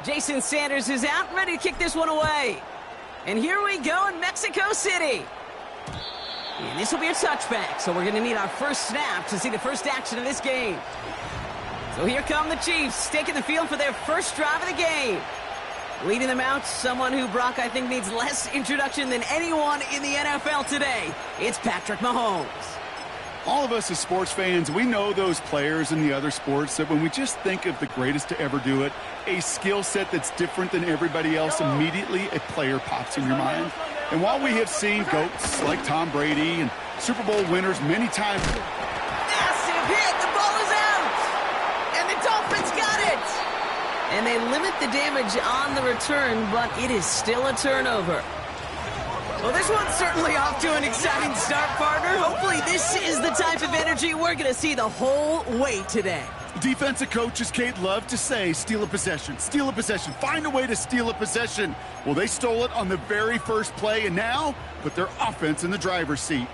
Jason Sanders is out, ready to kick this one away. And here we go in Mexico City. And this will be a touchback, so we're going to need our first snap to see the first action of this game. So here come the Chiefs, taking the field for their first drive of the game. Leading them out, someone who, Brock, I think needs less introduction than anyone in the NFL today. It's Patrick Mahomes. All of us as sports fans, we know those players in the other sports that when we just think of the greatest to ever do it, a skill set that's different than everybody else, immediately a player pops in your mind. And while we have seen GOATs like Tom Brady and Super Bowl winners many times. Massive hit, the ball is out! And the Dolphins got it! And they limit the damage on the return, but it is still a turnover. Well, this one's certainly off to an exciting start, partner. Hopefully this is the type of energy we're going to see the whole way today. Defensive coaches, Kate, love to say, steal a possession, find a way to steal a possession. Well, they stole it on the very first play, and now put their offense in the driver's seat.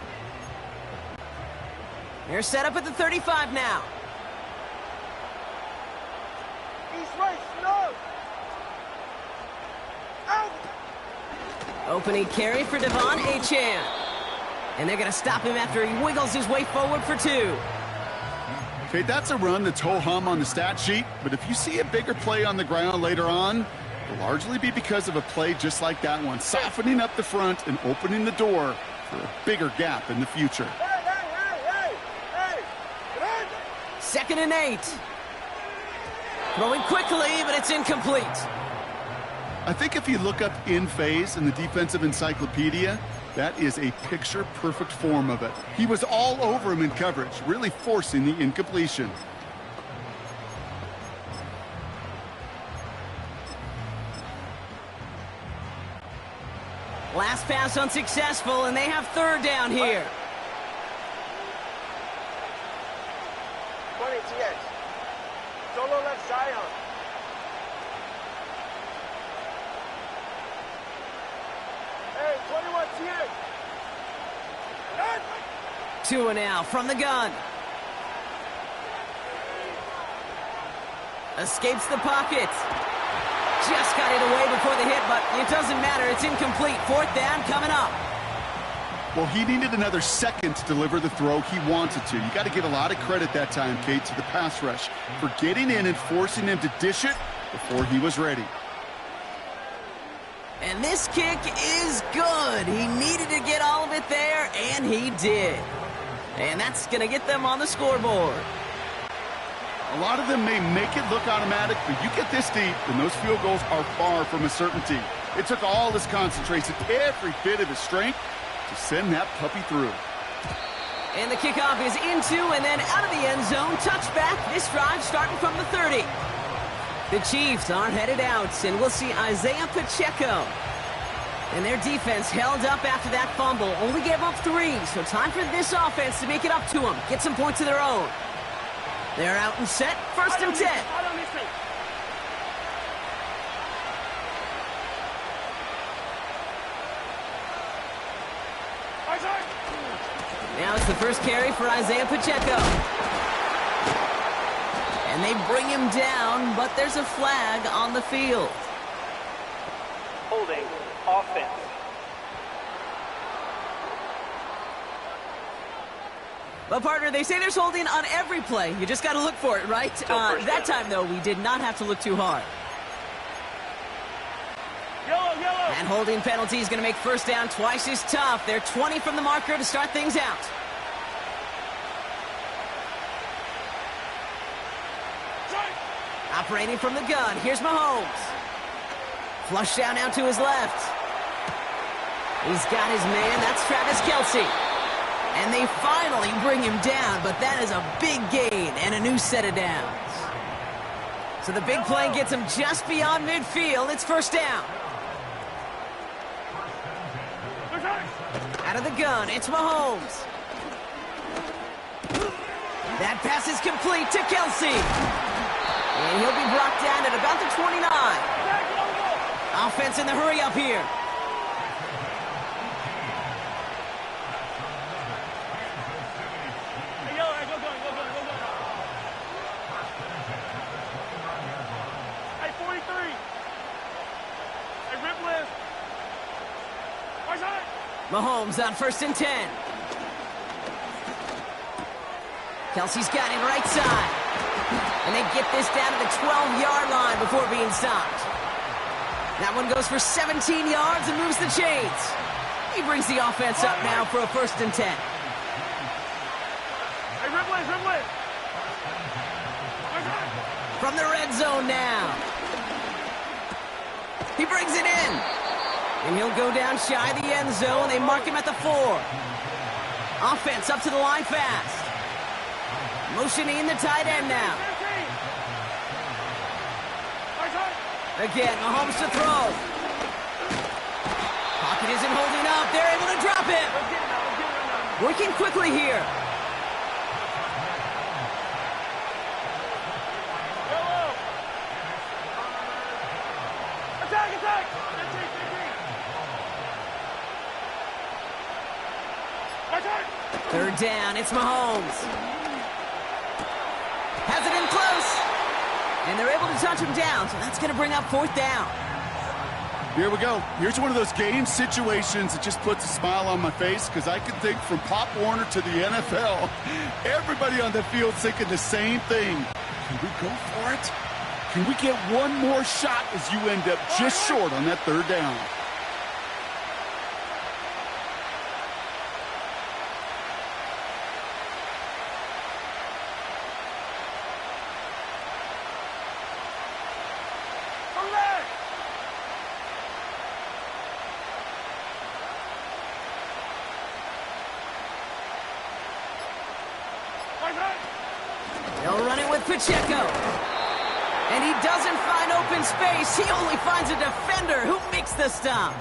They're set up at the 35 now. East right, slow. Out. Opening carry for Devon Achane. And they're going to stop him after he wiggles his way forward for 2. Okay, that's a run that's ho-hum on the stat sheet, but if you see a bigger play on the ground later on, it'll largely be because of a play just like that one, softening up the front and opening the door for a bigger gap in the future. Hey. 2nd and 8. Throwing quickly, but it's incomplete. I think if you look up in phase in the defensive encyclopedia, that is a picture-perfect form of it. He was all over him in coverage, really forcing the incompletion. Last pass unsuccessful, and they have 3rd down here. 20 TX. Solo left Zion. Hey, 21 TX. 2 and out from the gun. Escapes the pocket. Just got it away before the hit, but it doesn't matter. It's incomplete. 4th down coming up. Well, he needed another second to deliver the throw he wanted to. You got to give a lot of credit that time, Kate, to the pass rush for getting in and forcing him to dish it before he was ready. And this kick is good. He needed to get all of it there, and he did. And that's going to get them on the scoreboard. A lot of them may make it look automatic, but you get this deep, and those field goals are far from a certainty. It took all his concentration, every bit of his strength, to send that puppy through. And the kickoff is into and then out of the end zone. Touchback. This drive starting from the 30. The Chiefs are headed out, and we'll see Isaiah Pacheco. And their defense held up after that fumble. Only gave up 3, so time for this offense to make it up to them. Get some points of their own. They're out and set. 1st and 10. Now it's the first carry for Isaiah Pacheco. And they bring him down, but there's a flag on the field. Holding offense. Well, partner, they say there's holding on every play. You just got to look for it, right? That time, though, we did not have to look too hard. Yellow. And holding penalty is going to make 1st down twice as tough. They're 20 from the marker to start things out. Operating from the gun, here's Mahomes. Flush down now to his left. He's got his man, that's Travis Kelce. And they finally bring him down, but that is a big gain and a new set of downs. So the big play gets him just beyond midfield. It's 1st down. Out of the gun, it's Mahomes. That pass is complete to Kelce. And he'll be brought down at about the 29. Offense in the hurry up here. Mahomes on 1st and 10. Kelsey's got it right side. And they get this down to the 12-yard line before being stopped. That one goes for 17 yards and moves the chains. He brings the offense up now for a 1st and 10. Hey, Ripley. From the red zone now. He brings it in. And he'll go down shy of the end zone. They mark him at the 4. Offense up to the line fast. Motioning the tight end now. Again, Mahomes to throw. Pocket isn't holding up. They're able to drop him. Working quickly here. Attack! 3rd down, it's Mahomes. Has it in close. And they're able to touch him down, so that's going to bring up 4th down. Here we go. Here's one of those game situations that just puts a smile on my face because I can think from Pop Warner to the NFL, everybody on the field thinking the same thing. Can we go for it? Can we get one more shot as you end up just short on that 3rd down? They'll run it with Pacheco. And he doesn't find open space. He only finds a defender who makes the stop.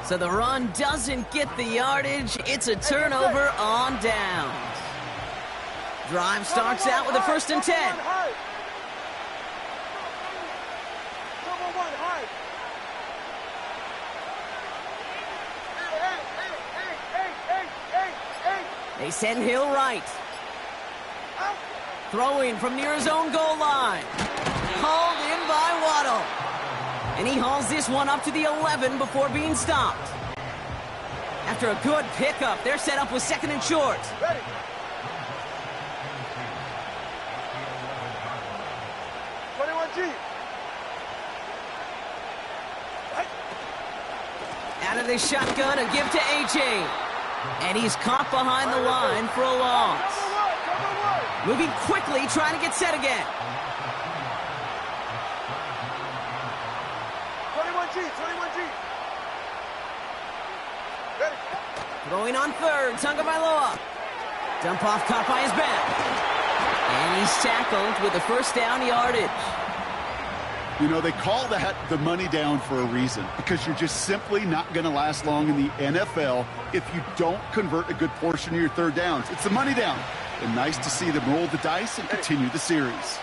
So the run doesn't get the yardage. It's a turnover on downs. Drive starts out with a 1st and 10. They send Hill right. Throwing from near his own goal line. Hauled in by Waddle. And he hauls this one up to the 11 before being stopped. After a good pickup, they're set up with 2nd and short. Ready. Out of the shotgun, a give to A.J. And he's caught behind the line for a loss. Moving quickly, trying to get set again. 21G. Ready. Throwing on 3rd, Tagovailoa. Dump off caught by his back. And he's tackled with the 1st down yardage. You know, they call that the money down for a reason because you're just simply not going to last long in the NFL if you don't convert a good portion of your 3rd downs. It's the money down. And nice to see them roll the dice and continue the series.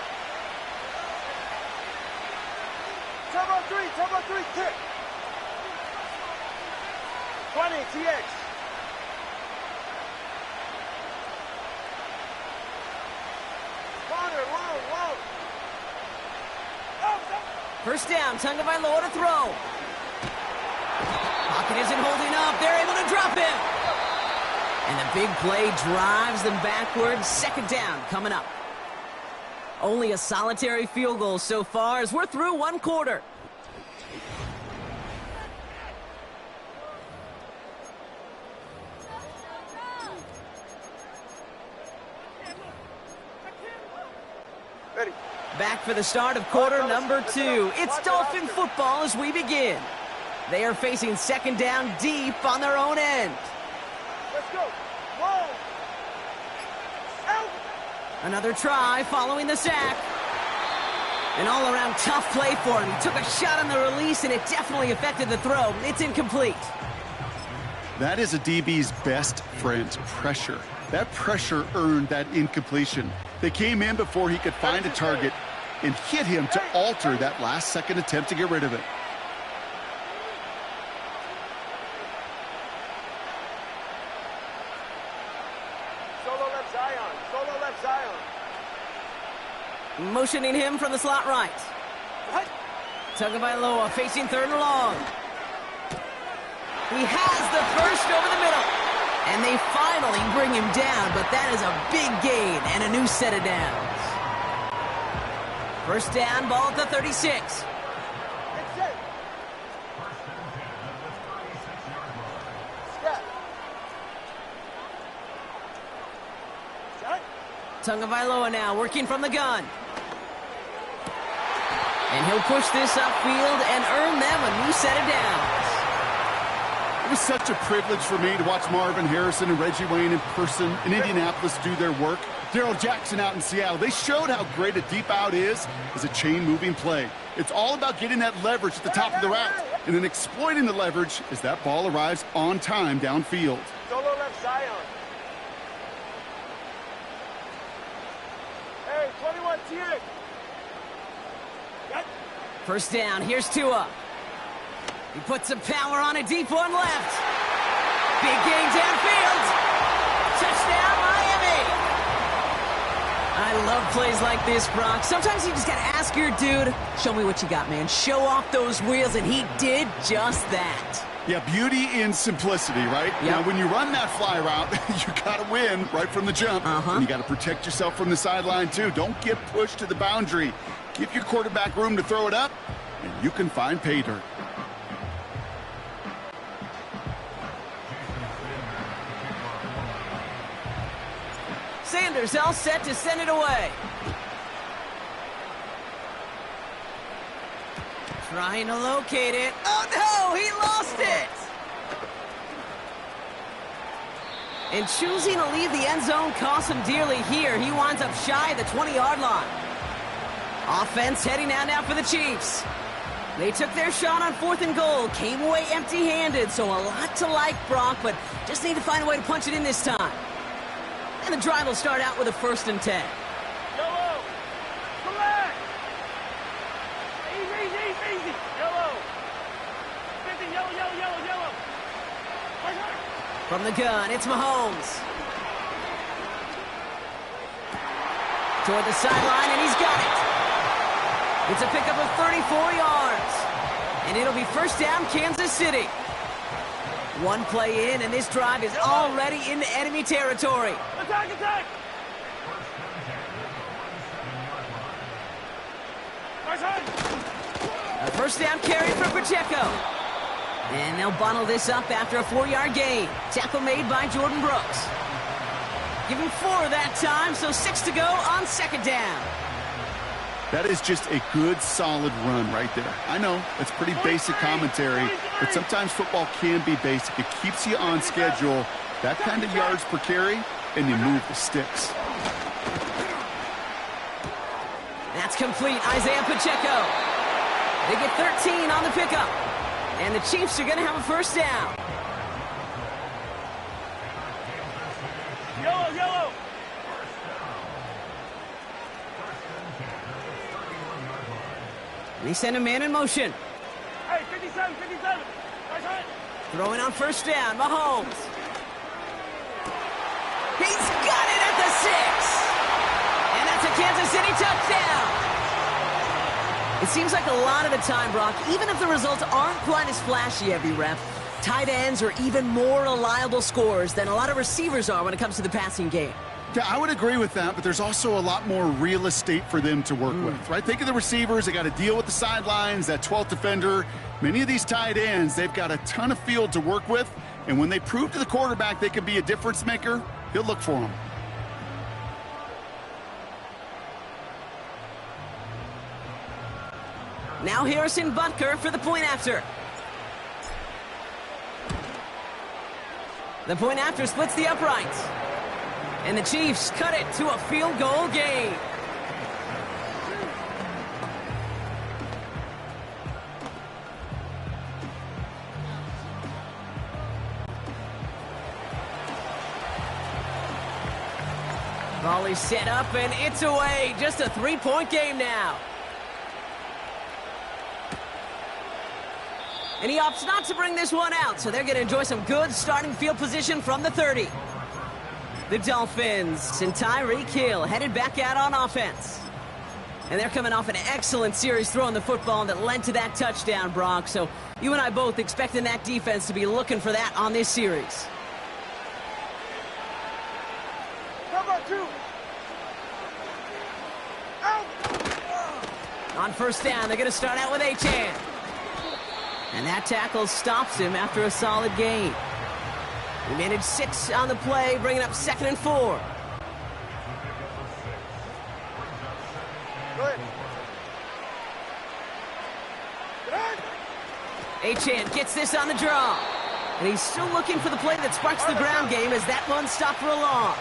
Turbo 3, kick. 20, TX. Longer, long. 1st down, Tagovailoa to throw. Pocket isn't holding up. They're able to drop him. And the big play drives them backwards. 2nd down coming up. Only a solitary field goal so far as we're through 1 quarter. Ready. Back for the start of quarter number 2. It's Dolphin football as we begin. They are facing 2nd down deep on their own end. Let's go. Whoa. Out. Another try following the sack. An all-around tough play for him. He took a shot on the release, and it definitely affected the throw. It's incomplete. That is a DB's best friend, pressure. That pressure earned that incompletion. They came in before he could find a target and hit him to alter that last-second attempt to get rid of it. Solo left Zion. Motioning him from the slot right. Tagovailoa facing 3rd and long. He has the first over the middle. And they finally bring him down, but that is a big gain and a new set of downs. First down, ball at the 36. Get set. Step. Shot. Tagovailoa now working from the gun. And he'll push this upfield and earn them a new set of downs. It was such a privilege for me to watch Marvin Harrison and Reggie Wayne in person in Indianapolis do their work. Darrell Jackson out in Seattle. They showed how great a deep out is as a chain-moving play. It's all about getting that leverage at the top of the route and then exploiting the leverage as that ball arrives on time downfield. Solo left Zion. Hey, 21 TA. Got. First down, here's Tua. He puts some power on a deep one left. Big gain downfield. Touchdown, Miami. I love plays like this, Brock. Sometimes you just got to ask your dude, show me what you got, man. Show off those wheels, and he did just that. Yeah, beauty in simplicity, right? Yep. Now, when you run that fly route, you got to win right from the jump. And you got to protect yourself from the sideline, too. Don't get pushed to the boundary. Give your quarterback room to throw it up, and you can find pay dirt. Sanders all set to send it away. Trying to locate it. Oh, no! He lost it! And choosing to leave the end zone costs him dearly here. He winds up shy of the 20-yard line. Offense heading out now for the Chiefs. They took their shot on 4th and goal. Came away empty-handed, so a lot to like, Brock, but just need to find a way to punch it in this time. And the drive will start out with a 1st and 10. Yellow. Collect. Easy, easy, easy. Yellow. 50, yellow, yellow, yellow, yellow. Right. From the gun, it's Mahomes. Toward the sideline, and he's got it. It's a pickup of 34 yards. And it'll be first down, Kansas City. One play in, and this drive is already into enemy territory. Attack, attack. A first down carry for Pacheco. And they'll bottle this up after a 4-yard gain. Tackle made by Jordan Brooks. Give him 4 that time, so 6 to go on 2nd down. That is just a good, solid run right there. I know, it's pretty basic commentary, but sometimes football can be basic. It keeps you on schedule, that kind of yards per carry, and you move the sticks. That's complete, Isaiah Pacheco. They get 13 on the pickup. And the Chiefs are going to have a first down. Yellow, yellow. They send a man in motion. Hey, 57, 57. Right. Throwing on first down, Mahomes. He's got it at the 6. And that's a Kansas City touchdown. It seems like a lot of the time, Brock, even if the results aren't quite as flashy every rep, tight ends are even more reliable scorers than a lot of receivers are when it comes to the passing game. Yeah, I would agree with that, but there's also a lot more real estate for them to work with, right? Think of the receivers. They got to deal with the sidelines, that 12th defender. Many of these tight ends, they've got a ton of field to work with, and when they prove to the quarterback they can be a difference maker, he'll look for them. Now Harrison Butker for the point after. The point after splits the uprights. And the Chiefs cut it to a field goal game. Volley set up and it's away. Just a 3-point game now. And he opts not to bring this one out, so they're going to enjoy some good starting field position from the 30. The Dolphins and Tyreek Hill headed back out on offense. And they're coming off an excellent series throwing the football that led to that touchdown, Brock. So you and I both expecting that defense to be looking for that on this series. Cover 2. Out. On first down, they're going to start out with Achane. And that tackle stops him after a solid gain. He managed 6 on the play, bringing up 2nd and 4. Achane gets this on the draw. And he's still looking for the play that sparks the ground game as that one stopped for a loss.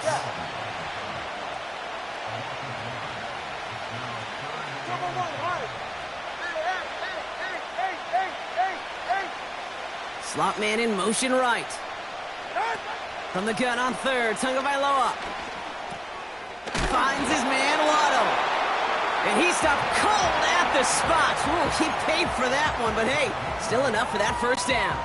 Slot man in motion right. From the gun on third, Tagovailoa finds his man Waddle. And he stopped cold at the spot. Ooh, he paid for that one, but hey, still enough for that first down.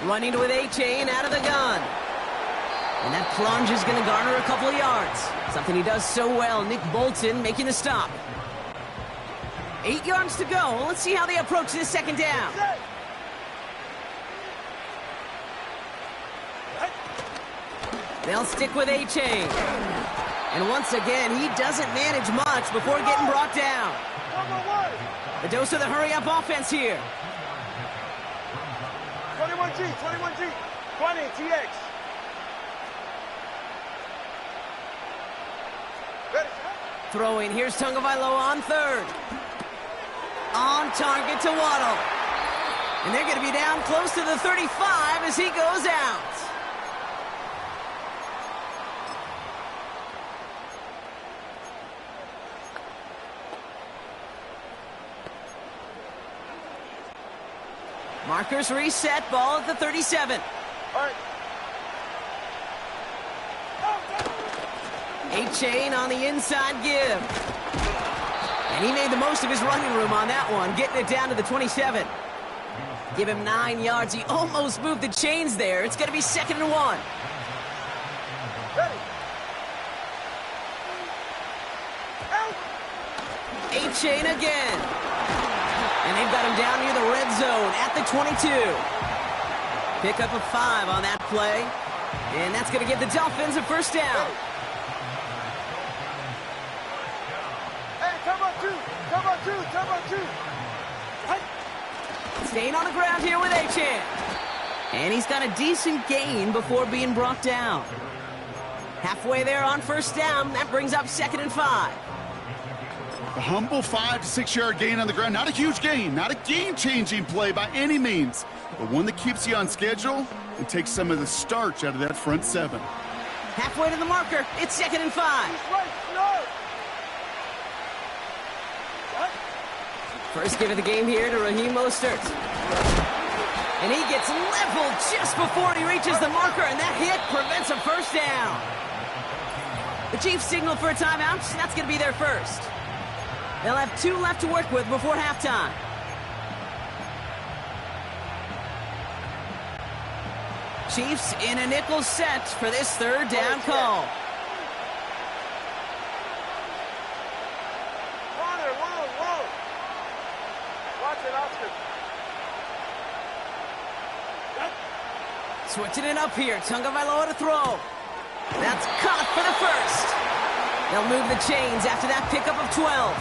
Running with Achane out of the gun. And that plunge is going to garner a couple of yards. Something he does so well. Nick Bolton making the stop. 8 yards to go. Let's see how they approach this second down. They'll stick with Achane. And once again, he doesn't manage much before getting brought down. The dose of the hurry-up offense here. 21G, 21G, 20, TX. Throwing, here's Tagovailoa on third. On target to Waddle. And they're going to be down close to the 35 as he goes out. Markers reset, ball at the 37. All right. Achane on the inside give. And he made the most of his running room on that one, getting it down to the 27. Give him 9 yards. He almost moved the chains there. It's going to be 2nd and 1. Ready. Achane again. And they've got him down near the red zone at the 22. Pick up a 5 on that play. And that's going to give the Dolphins a first down. Come on, 2. Come on, 2. Come on, 2. Staying on the ground here with Achane. And he's got a decent gain before being brought down. Halfway there on first down. That brings up 2nd and 5. A humble 5 to 6 yard gain on the ground. Not a huge gain, not a game-changing play by any means, but one that keeps you on schedule and takes some of the starch out of that front 7. Halfway to the marker, it's 2nd and 5. First give of the game here to Raheem Mostert. And he gets leveled just before he reaches the marker, and that hit prevents a first down. The Chiefs signal for a timeout, so that's going to be their first. They'll have 2 left to work with before halftime. Chiefs in a nickel set for this third down call. Switching it up here. Tagovailoa to throw. That's caught for the first. They'll move the chains after that pickup of 12.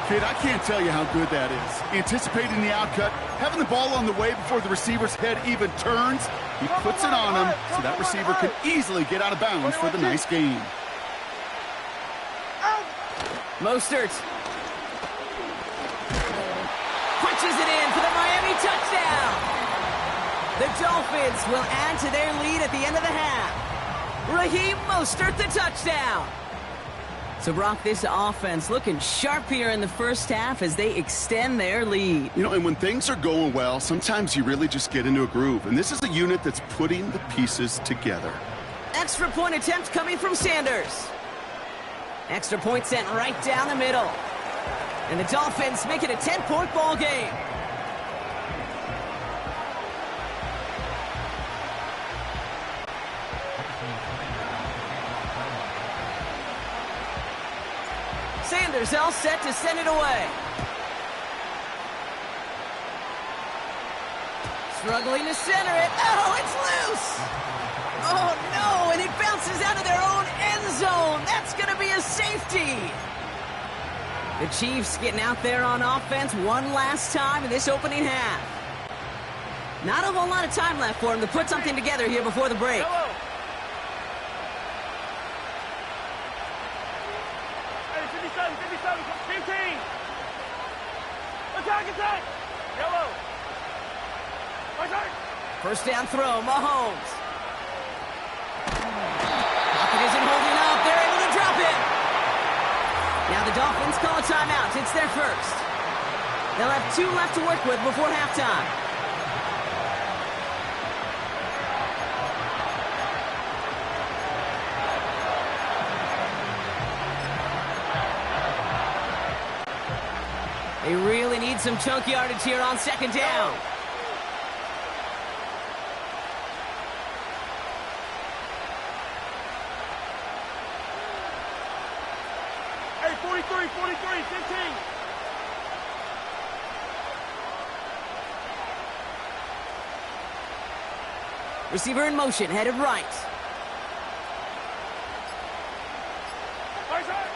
Kid, I can't tell you how good that is. Anticipating the outcut, having the ball on the way before the receiver's head even turns. He puts it on him so that receiver can easily get out of bounds for the nice gain. Mostert punches it in for the Miami touchdown. The Dolphins will add to their lead at the end of the half. Raheem Mostert, the touchdown. So, Brock, this offense looking sharp here in the first half as they extend their lead. You know, and when things are going well, sometimes you really just get into a groove. And this is a unit that's putting the pieces together. Extra point attempt coming from Sanders. Extra point sent right down the middle. And the Dolphins make it a 10-point ball game. Sanders all set to send it away. Struggling to center it. Oh, it's loose. Oh, no, and it bounces out of their own end zone. That's going to be a safety. The Chiefs getting out there on offense one last time in this opening half. Not a whole lot of time left for them to put something together here before the break. Yellow. Hey, 57, 15. Attack. Yellow. First down throw, Mahomes. Pocket isn't holding up. They're able to drop it. Now the Dolphins call a timeout. It's their first. They'll have 2 left to work with before halftime. They really need some chunk yardage here on second down. Hey, 43, 15. Receiver in motion, headed right. Right side.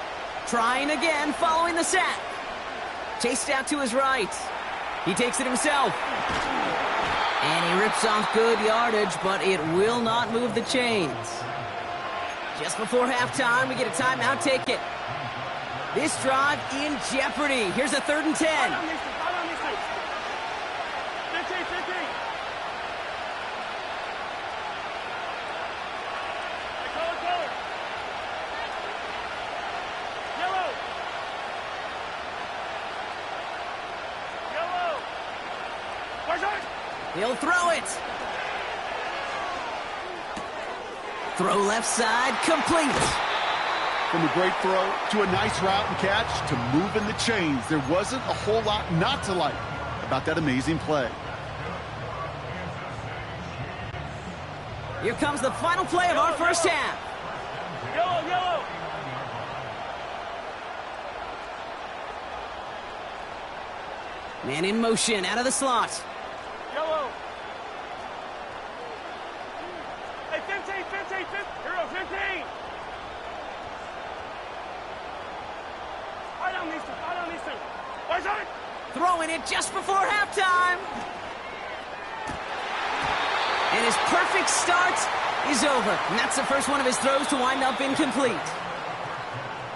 Trying again, following the sack. Chased out to his right. He takes it himself. And he rips off good yardage, but it will not move the chains. Just before halftime, we get a timeout. Take it. This drive in jeopardy. Here's a 3rd and 10. 15. Hey, color. Yellow. Right side. He'll throw it. Throw left side, complete. From a great throw to a nice route and catch to moving the chains, there wasn't a whole lot not to like about that amazing play. Here comes the final play of our first half. Yellow. Man in motion, out of the slot. Yellow. Hey, 15. Hero, 15. I don't need to. Right side. Throwing it just before halftime. And his perfect start is over. And that's the first one of his throws to wind up incomplete.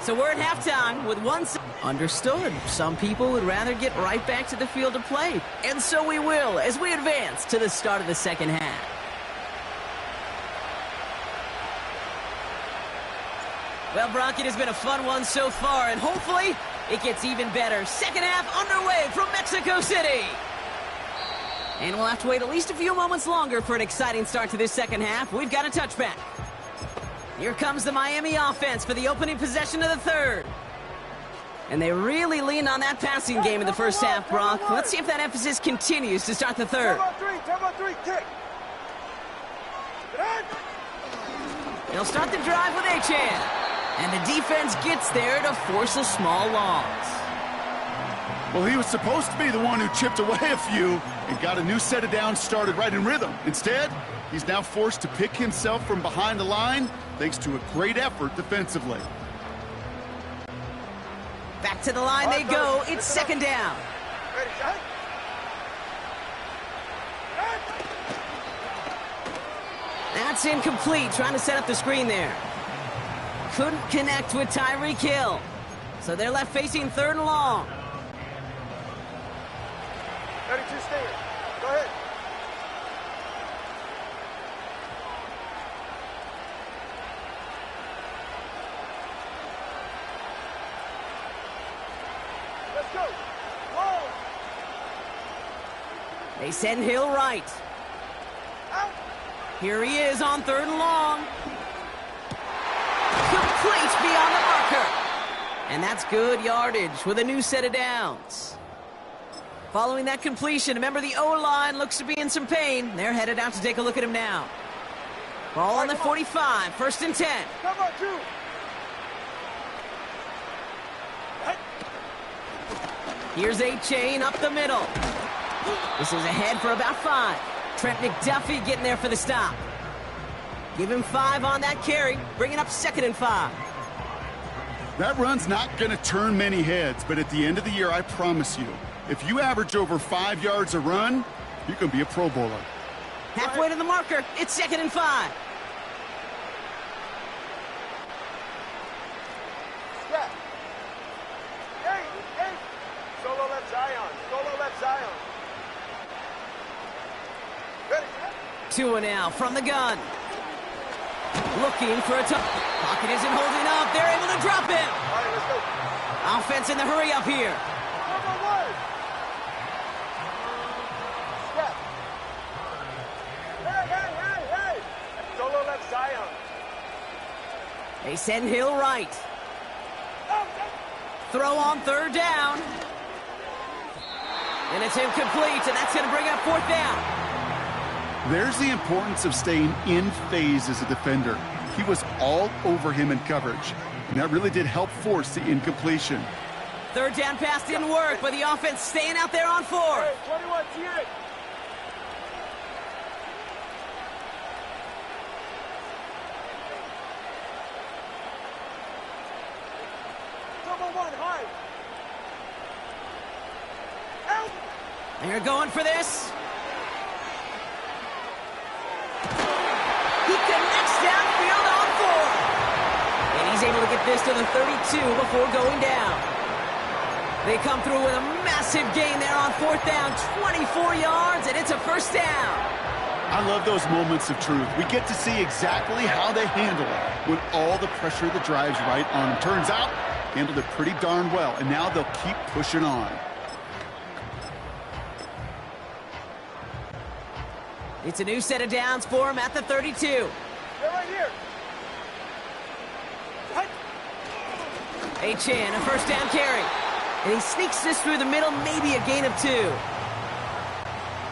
So we're at halftime with one... Understood. Some people would rather get right back to the field of play. And so we will as we advance to the start of the second half. Well, Brock, it has been a fun one so far, and hopefully it gets even better. Second half underway from Mexico City. And we'll have to wait at least a few moments longer for an exciting start to this second half. We've got a touchback. Here comes the Miami offense for the opening possession of the third. And they really leaned on that passing game in the first half, Brock. Let's see if that emphasis continues to start the third. Time on three, kick. They'll start the drive with Achane. And the defense gets there to force a small loss. Well, he was supposed to be the one who chipped away a few and got a new set of downs started right in rhythm. Instead, he's now forced to pick himself from behind the line thanks to a great effort defensively. Back to the line they go. It's second down. Ready, shot. That's incomplete. Trying to set up the screen there. Couldn't connect with Tyreek Hill. So they're left facing third and long. 32 stand. Go ahead. Let's go. Whoa. They send Hill right. Out. Here he is on third and long. Complete beyond the marker. And that's good yardage with a new set of downs. Following that completion, remember the O-line looks to be in some pain. They're headed out to take a look at him now. Ball on the 45, first and 10. Come on, two. Hey. Here's a chain up the middle. This is ahead for about 5. Trent McDuffie getting there for the stop. Give him 5 on that carry, bringing up 2nd and 5. That run's not going to turn many heads, but at the end of the year, I promise you, if you average over 5 yards a run, you can be a Pro Bowler. Halfway to the marker, it's 2nd and 5. Step. Hey, hey. Solo left Zion. Solo left Zion. Ready. 2 now from the gun. Looking for a touch. Pocket isn't holding up. They're able to drop him. All right, let's go. Offense in the hurry up here. Number 1. Step. Hey, hey, hey, hey. Solo left Zion. They send Hill right. Throw on 3rd down. And it's incomplete, and that's going to bring up 4th down. There's the importance of staying in phase as a defender. He was all over him in coverage, and that really did help force the incompletion. 3rd down pass didn't work, but the offense staying out there on 4. Hey, 21, T8. Number 1, high. Out. They're going for this. He connects downfield on 4. And he's able to get this to the 32 before going down. They come through with a massive gain there on 4th down, 24 yards, and it's a 1st down. I love those moments of truth. We get to see exactly how they handle it when all the pressure that drives right on them. Turns out, handled it pretty darn well, and now they'll keep pushing on. It's a new set of downs for him at the 32. They're right here. Chan, a 1st down carry. And he sneaks this through the middle, maybe a gain of 2. You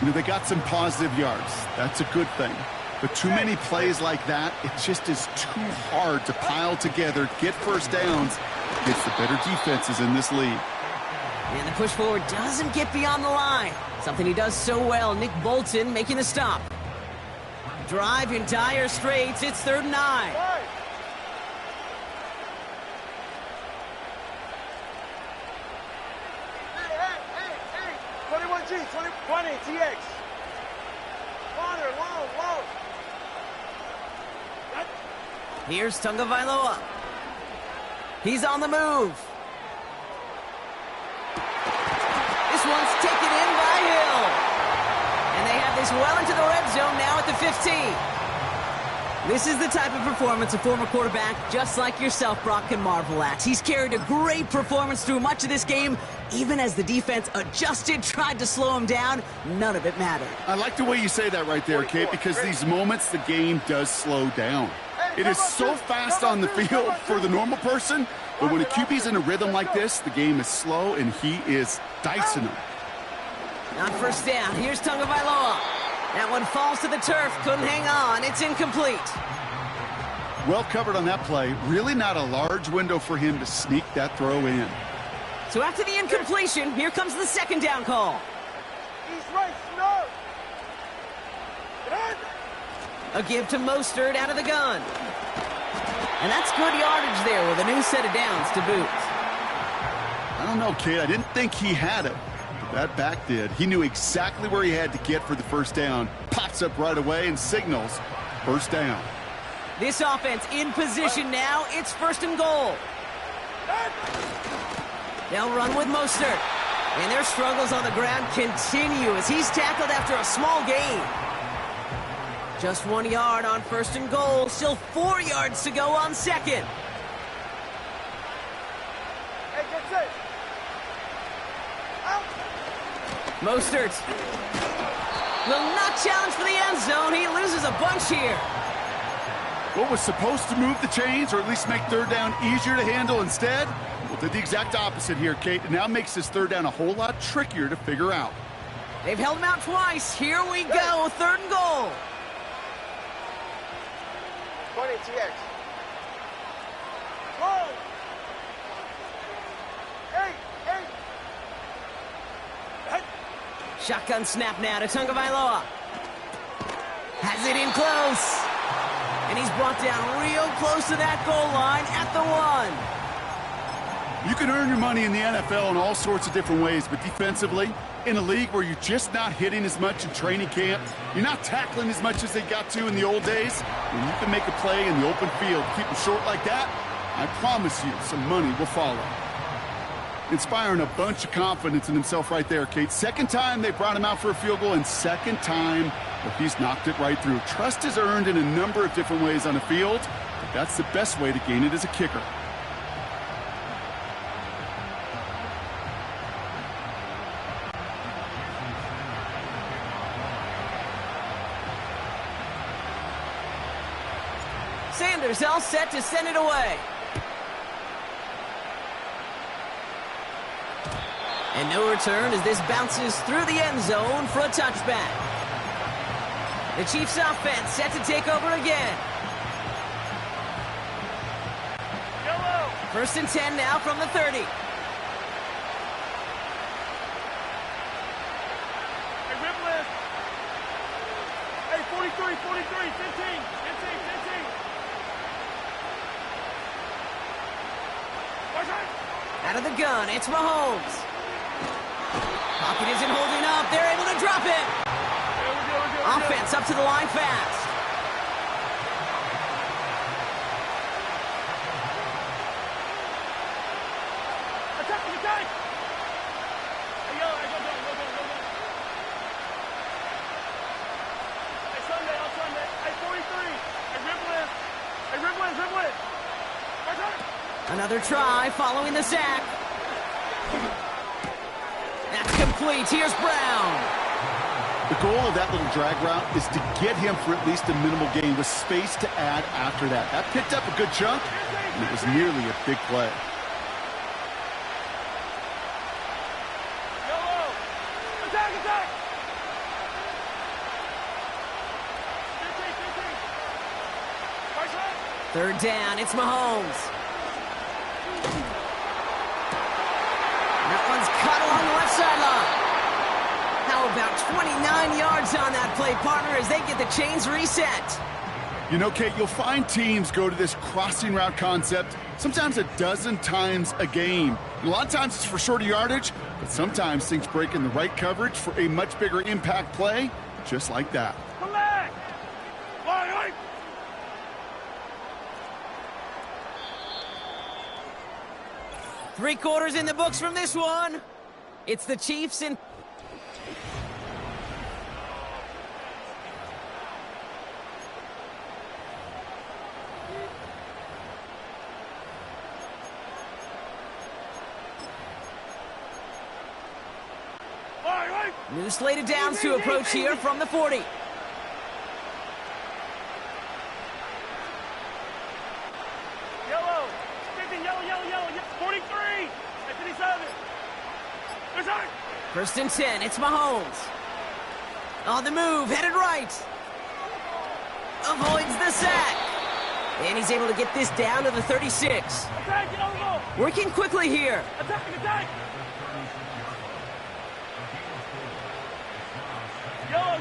know, they got some positive yards. That's a good thing. But too many plays like that, it just is too hard to pile together, get 1st downs against the better defenses in this league. And the push forward doesn't get beyond the line. Something he does so well. Nick Bolton making the stop. Drive in dire straits. It's 3rd and 9. Right. Hey. 21G, 20, TX. Water, long. Here's Tagovailoa. He's on the move. This one's taken in by Hill. And they have this well into the red zone now at the 15. This is the type of performance a former quarterback, just like yourself, Brock, can marvel at. He's carried a great performance through much of this game. Even as the defense adjusted, tried to slow him down, none of it mattered. I like the way you say that right there, Kate, because these moments the game does slow down. It is so fast on the field for the normal person, but when a QB's in a rhythm like this, the game is slow and he is dicing them. On 1st down, here's Tagovailoa. That one falls to the turf, couldn't hang on, it's incomplete. Well covered on that play. Really not a large window for him to sneak that throw in. So after the incompletion, here comes the 2nd down call. He's right, no. A give to Mostert out of the gun. And that's good yardage there with a new set of downs to boot. I don't know, Kate. I didn't think he had it. But that back did. He knew exactly where he had to get for the 1st down. Pops up right away and signals 1st down. This offense in position now. It's 1st and goal. They'll run with Mostert. And their struggles on the ground continue as he's tackled after a small gain. Just 1 yard on 1st and goal. Still 4 yards to go on 2nd. Hey, get set. Out. Mostert will not challenge for the end zone. He loses a bunch here. What was supposed to move the chains, or at least make 3rd down easier to handle instead? Well, did the exact opposite here, Kate. It now makes this 3rd down a whole lot trickier to figure out. They've held him out twice. Here we go. 3rd and goal. 20 TX. Long. Hey. Shotgun snap now to Tagovailoa. Has it in close. And he's brought down real close to that goal line at the 1. You can earn your money in the NFL in all sorts of different ways, but defensively, in a league where you're just not hitting as much in training camp, you're not tackling as much as they got to in the old days, when you can make a play in the open field, keep them short like that, I promise you some money will follow. Inspiring a bunch of confidence in himself right there, Kate. Second time they brought him out for a field goal, and second time that he's knocked it right through. Trust is earned in a number of different ways on the field, but that's the best way to gain it as a kicker. Sanders all set to send it away. And no return as this bounces through the end zone for a touchback. The Chiefs offense set to take over again. Yellow. 1st and 10 now from the 30. Hey, Ripley. Hey, 43, 15. Out of the gun, it's Mahomes. Pocket isn't holding up. They're able to drop it. Offense up to the line fast. Attack. Hey, yo, go. Hey, Sunday. Hey, 43. Hey, Ripley. Another try following the sack. That's complete. Here's Brown. The goal of that little drag route is to get him for at least a minimal gain with space to add after that. That picked up a good chunk, and it was nearly a big play. Yellow. Attack. 15. 3rd down. It's Mahomes. That one's cut along the left sideline. How about 29 yards on that play, partner, as they get the chains reset? You know, Kate, you'll find teams go to this crossing route concept sometimes a dozen times a game. And a lot of times it's for shorter yardage, but sometimes things break in the right coverage for a much bigger impact play, just like that. Come back. Why? 3 quarters in the books from this one. It's the Chiefs in... New slate of downs to approach here from the 40. Yellow. 50, yellow. 43. At 57. There's our... 1st and 10, it's Mahomes. On the move, headed right. Avoids the sack. And he's able to get this down to the 36. Attack, yellow. Working quickly here. Attack.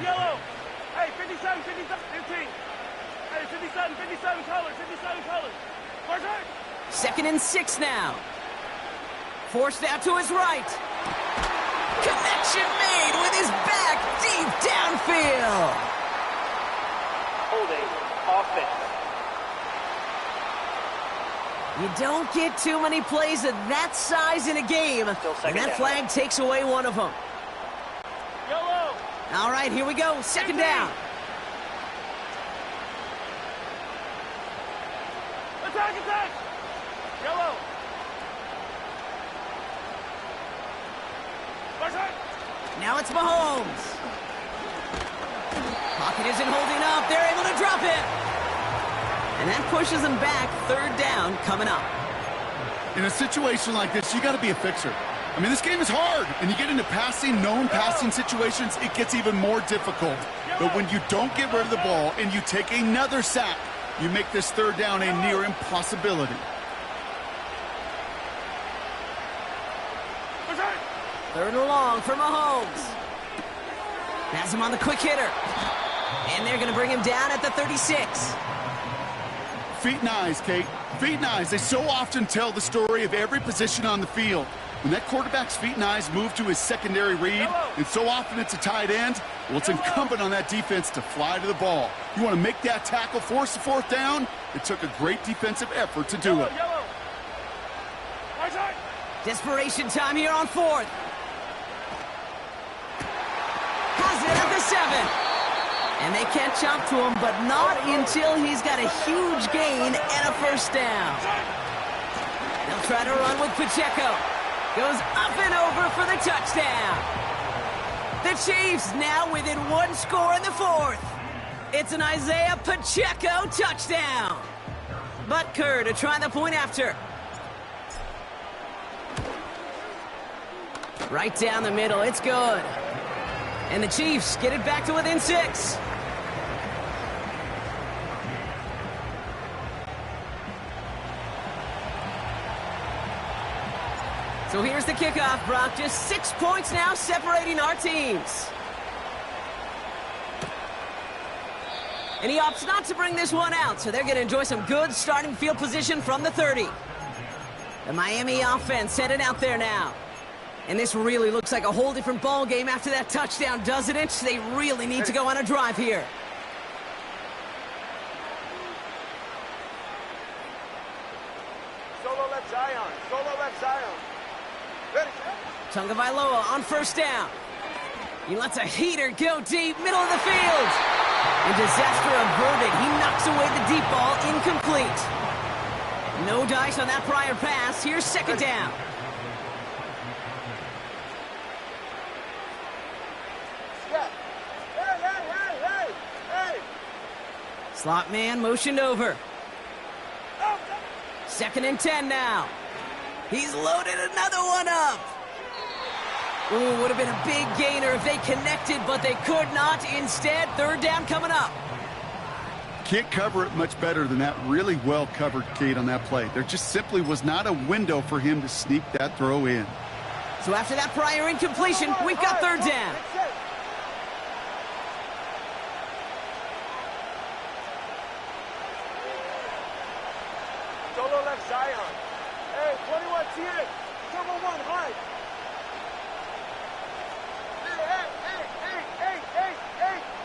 Yellow. Hey, 57, 15. Hey, 57 colors. 2nd and 6 now. Forced out to his right. Connection made with his back deep downfield. Holding offense. You don't get too many plays of that size in a game, and that flag takes away one of them. Yellow. All right, here we go. 2nd down. Attack. Yellow. Now it's Mahomes. Pocket isn't holding up. They're able to drop it. And that pushes them back. 3rd down coming up. In a situation like this, you got to be a fixer. I mean, this game is hard, and you get into known passing situations, it gets even more difficult. But when you don't get rid of the ball and you take another sack, you make this 3rd down a near impossibility. 3rd and long for Mahomes. Has him on the quick hitter. And they're going to bring him down at the 36. Feet and eyes, Kate. Feet and eyes. They so often tell the story of every position on the field. When that quarterback's feet and eyes move to his secondary read, and so often it's a tight end, well, it's incumbent on that defense to fly to the ball. You want to make that tackle, force the fourth down? It took a great defensive effort to do it. Desperation time here on fourth. Has it at the 7. And they catch up to him, but not until he's got a huge gain and a first down. They'll try to run with Pacheco. Goes up and over for the touchdown. The Chiefs now within one score in the fourth. It's an Isaiah Pacheco touchdown. But Kerr to try the point after. Right down the middle, it's good. And the Chiefs get it back to within 6. So here's the kickoff, Brock. Just 6 points now separating our teams. And he opts not to bring this one out, so they're going to enjoy some good starting field position from the 30. The Miami offense headed out there now. And this really looks like a whole different ball game after that touchdown, doesn't it? They really need to go on a drive here. Solo left Zion. Solo left Zion. Ready. Tagovailoa on first down. He lets a heater go deep, middle of the field. And disaster averted. He knocks away the deep ball, incomplete. No dice on that prior pass. Here's second down. Slot man motioned over. Second and 10 now. He's loaded another one up. Ooh, would have been a big gainer if they connected, but they could not. Instead, third down coming up. Can't cover it much better than that. Really well covered, Kate, on that play. There just simply was not a window for him to sneak that throw in. So after that prior incompletion, we've got third down. Solo left Zion. Hey, 21 TX. Turbo 1 high.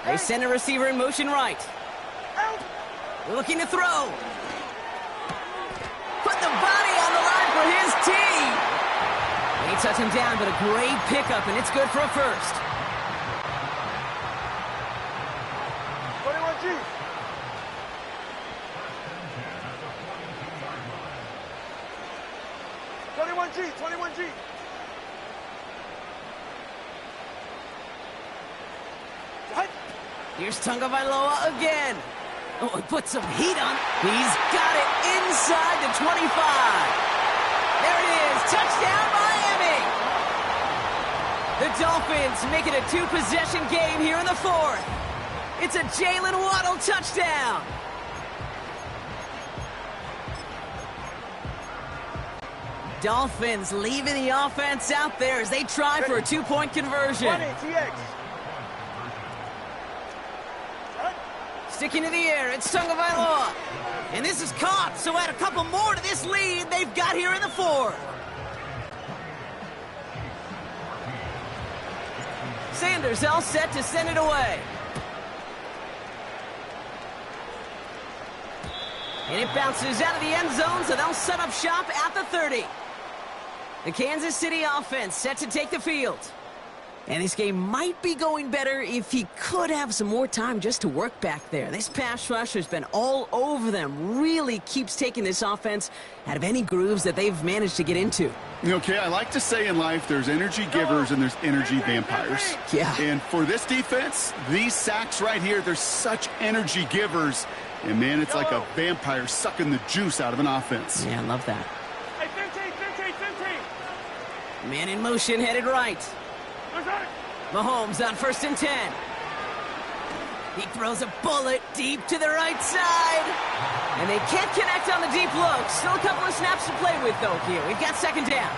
They send a receiver in motion right. Looking to throw. Put the body on the line for his team. They touch him down, but a great pickup, and it's good for a first. 21G. 21G. Here's Tagovailoa again. Oh, he put some heat on. He's got it inside the 25. There it is. Touchdown, Miami. The Dolphins make it a two-possession game here in the fourth. It's a Jalen Waddle touchdown. Dolphins leaving the offense out there as they try for a two-point conversion. 20 TX. Sticking to the air, it's Tagovailoa. And this is caught, so add a couple more to this lead they've got here in the fourth. Sanders all set to send it away. And it bounces out of the end zone, so they'll set up shop at the 30. The Kansas City offense set to take the field. And this game might be going better if he could have some more time just to work back there. This pass rush has been all over them. Really keeps taking this offense out of any grooves that they've managed to get into. Okay, I like to say in life there's energy givers and there's energy vampires. Yeah. And for this defense, these sacks right here, they're such energy givers. And, man, it's like a vampire sucking the juice out of an offense. Yeah, I love that. Hey, 15. Man in motion, headed right. Mahomes on first and 10. He throws a bullet deep to the right side. And they can't connect on the deep look. Still a couple of snaps to play with, though, here. We've got second down.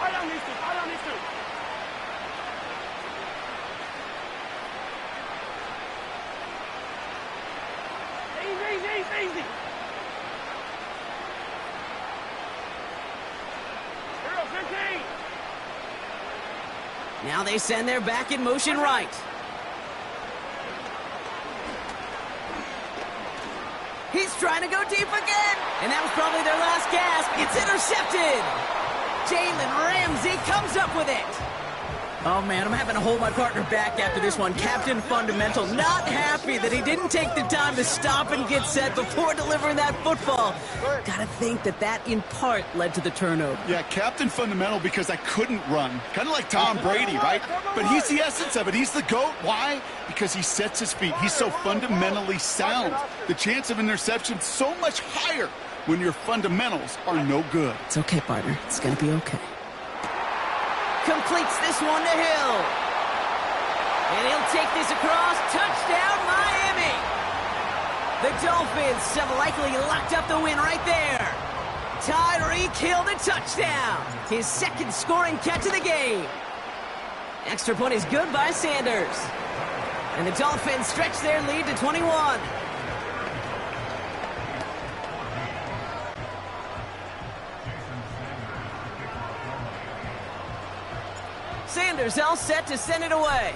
I don't need to. Now they send their back in motion right. He's trying to go deep again. And that was probably their last gasp. It's intercepted. Jalen Ramsey comes up with it. Oh, man, I'm having to hold my partner back after this one. Captain Fundamental not happy that he didn't take the time to stop and get set before delivering that football. Gotta think that in part led to the turnover. Yeah, Captain Fundamental because I couldn't run. Kind of like Tom Brady, right? But he's the essence of it. He's the GOAT. Why? Because he sets his feet. He's so fundamentally sound. The chance of interception so much higher when your fundamentals are no good. It's okay, partner. It's gonna be okay. Completes this one to Hill. And he'll take this across. Touchdown, Miami. The Dolphins have likely locked up the win right there. Tyreek Hill, the touchdown. His second scoring catch of the game. Extra point is good by Sanders. And the Dolphins stretch their lead to 21. Sanders all set to send it away.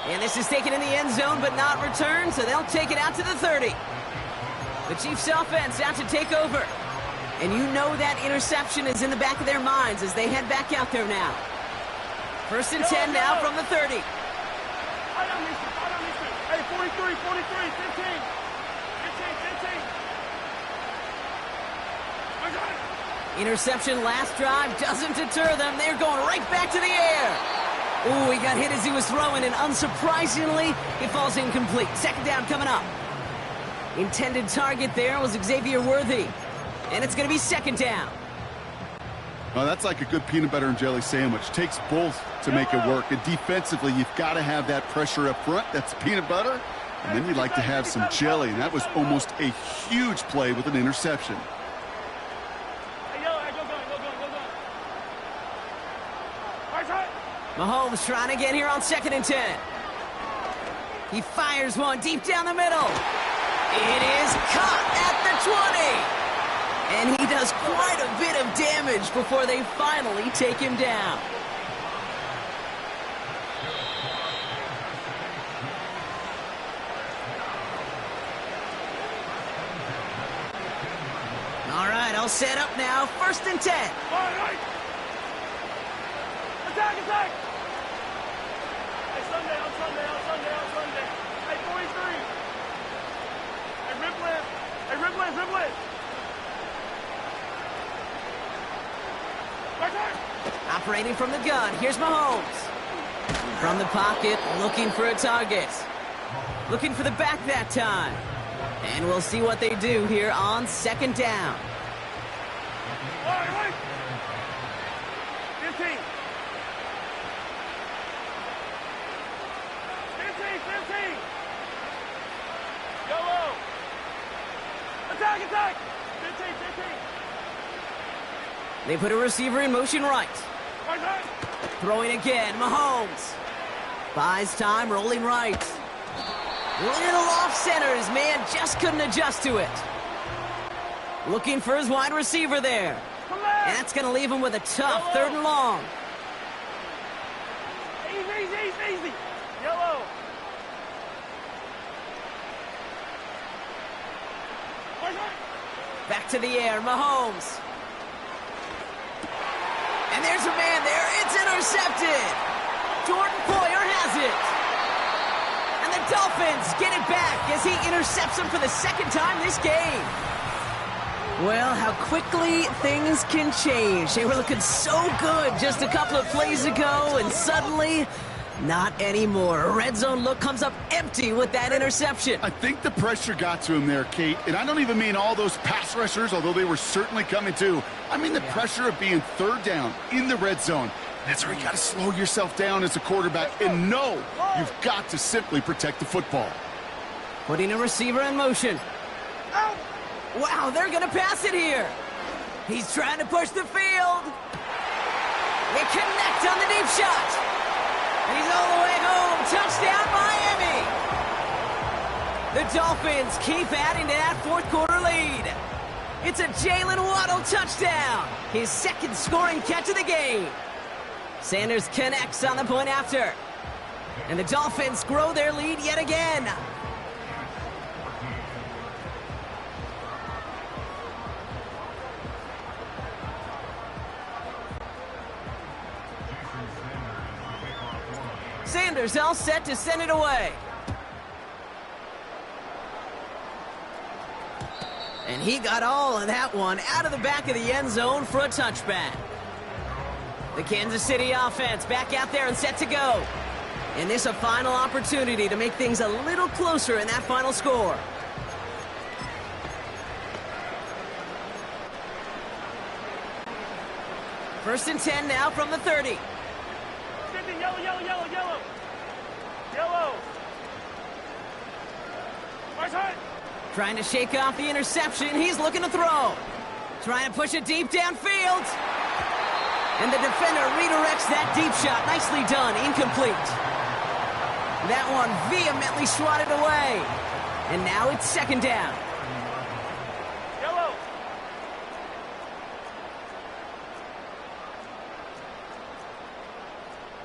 And this is taken in the end zone but not returned, so they'll take it out to the 30. The Chiefs offense out to take over. And you know that interception is in the back of their minds as they head back out there now. First and 10 now from the 30. Hey, 43, 15. 15. Interception last drive doesn't deter them. They're going right back to the air. Ooh, he got hit as he was throwing, and unsurprisingly, it falls incomplete. Second down coming up. Intended target there was Xavier Worthy. And it's going to be second down. Oh, that's like a good peanut butter and jelly sandwich. Takes both to make it work. And defensively, you've got to have that pressure up front. That's peanut butter. And then you'd like to have some jelly. And that was almost a huge play with an interception. Mahomes trying to get here on second and 10. He fires one deep down the middle. It is caught at the 20. And he does quite a bit of damage before they finally take him down. All right, all set up now. First and 10. All right. Attack! Hey, Sunday. Hey, 43. Hey, Ripley. Operating from the gun, here's Mahomes. From the pocket, looking for a target. Looking for the back that time. And we'll see what they do here on second down. All right. 15. 15. Yellow. Attack. 15. They put a receiver in motion right. Right. Throwing again, Mahomes. Buys time, rolling right. Little off center, his man just couldn't adjust to it. Looking for his wide receiver there. And that's going to leave him with a tough third and long. Easy. Yellow. Back to the air, Mahomes. And there's a man there. It's intercepted. Jordan Poyer has it. And the Dolphins get it back as he intercepts him for the second time this game. Well, how quickly things can change. They were looking so good just a couple of plays ago, and suddenly, not anymore. A red zone look comes up empty with that interception. I think the pressure got to him there, Kate. And I don't even mean all those pass rushers, although they were certainly coming too. I mean the pressure of being third down in the red zone. That's where you got to slow yourself down as a quarterback and know you've got to simply protect the football. Putting a receiver in motion. Wow, they're going to pass it here. He's trying to push the field. They connect on the deep shot. And he's all the way home. Touchdown, Miami. The Dolphins keep adding to that fourth quarter lead. It's a Jalen Waddle touchdown. His second scoring catch of the game. Sanders connects on the point after. And the Dolphins grow their lead yet again. Sanders all set to send it away. And he got all of that one out of the back of the end zone for a touchback. The Kansas City offense back out there and set to go. And this a final opportunity to make things a little closer in that final score. First and 10 now from the 30. Yellow, yellow, yellow, yellow. Yellow. Right side. Trying to shake off the interception. He's looking to throw. Trying to push it deep downfield. And the defender redirects that deep shot. Nicely done. Incomplete. That one vehemently swatted away. And now it's second down. Yellow.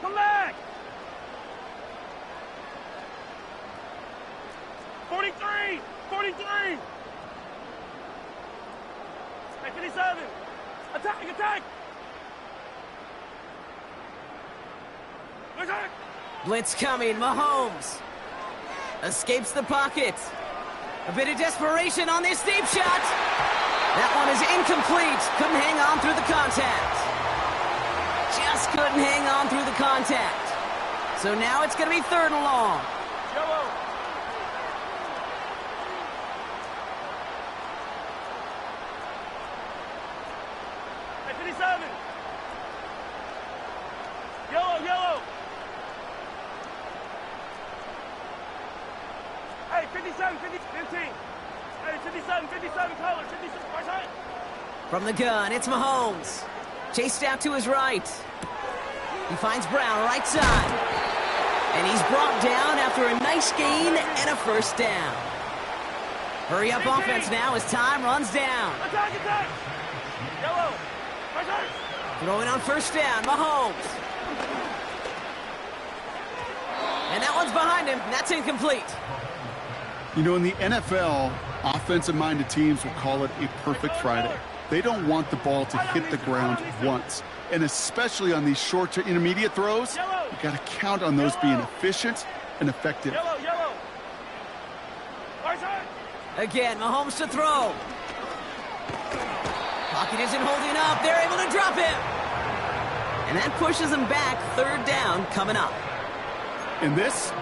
Come back. 43. 43. Hey, 57. Attack, attack. Attack. Blitz coming. Mahomes escapes the pocket. A bit of desperation on this deep shot. That one is incomplete. Couldn't hang on through the contact. Just couldn't hang on through the contact. So now it's going to be third and long. Yellow. Hey, 57. Yellow, yellow. Hey, 57, 50, 15. Hey, 57, 57 color, 56, right side. From the gun, it's Mahomes. Chased out to his right. He finds Brown right side. And he's brought down after a nice gain and a first down. Hurry up offense now as time runs down. Attack, attack. Yellow, right side. Throwing on first down, Mahomes. And that one's behind him. That's incomplete. You know, in the NFL, offensive-minded teams will call it a perfect Friday. They don't want the ball to hit the ground once. And especially on these short to intermediate throws, you got to count on those being efficient and effective. Yellow, yellow. Right side. Again, Mahomes to throw. Pocket isn't holding up. They're able to drop him. And that pushes him back. Third down coming up. And this?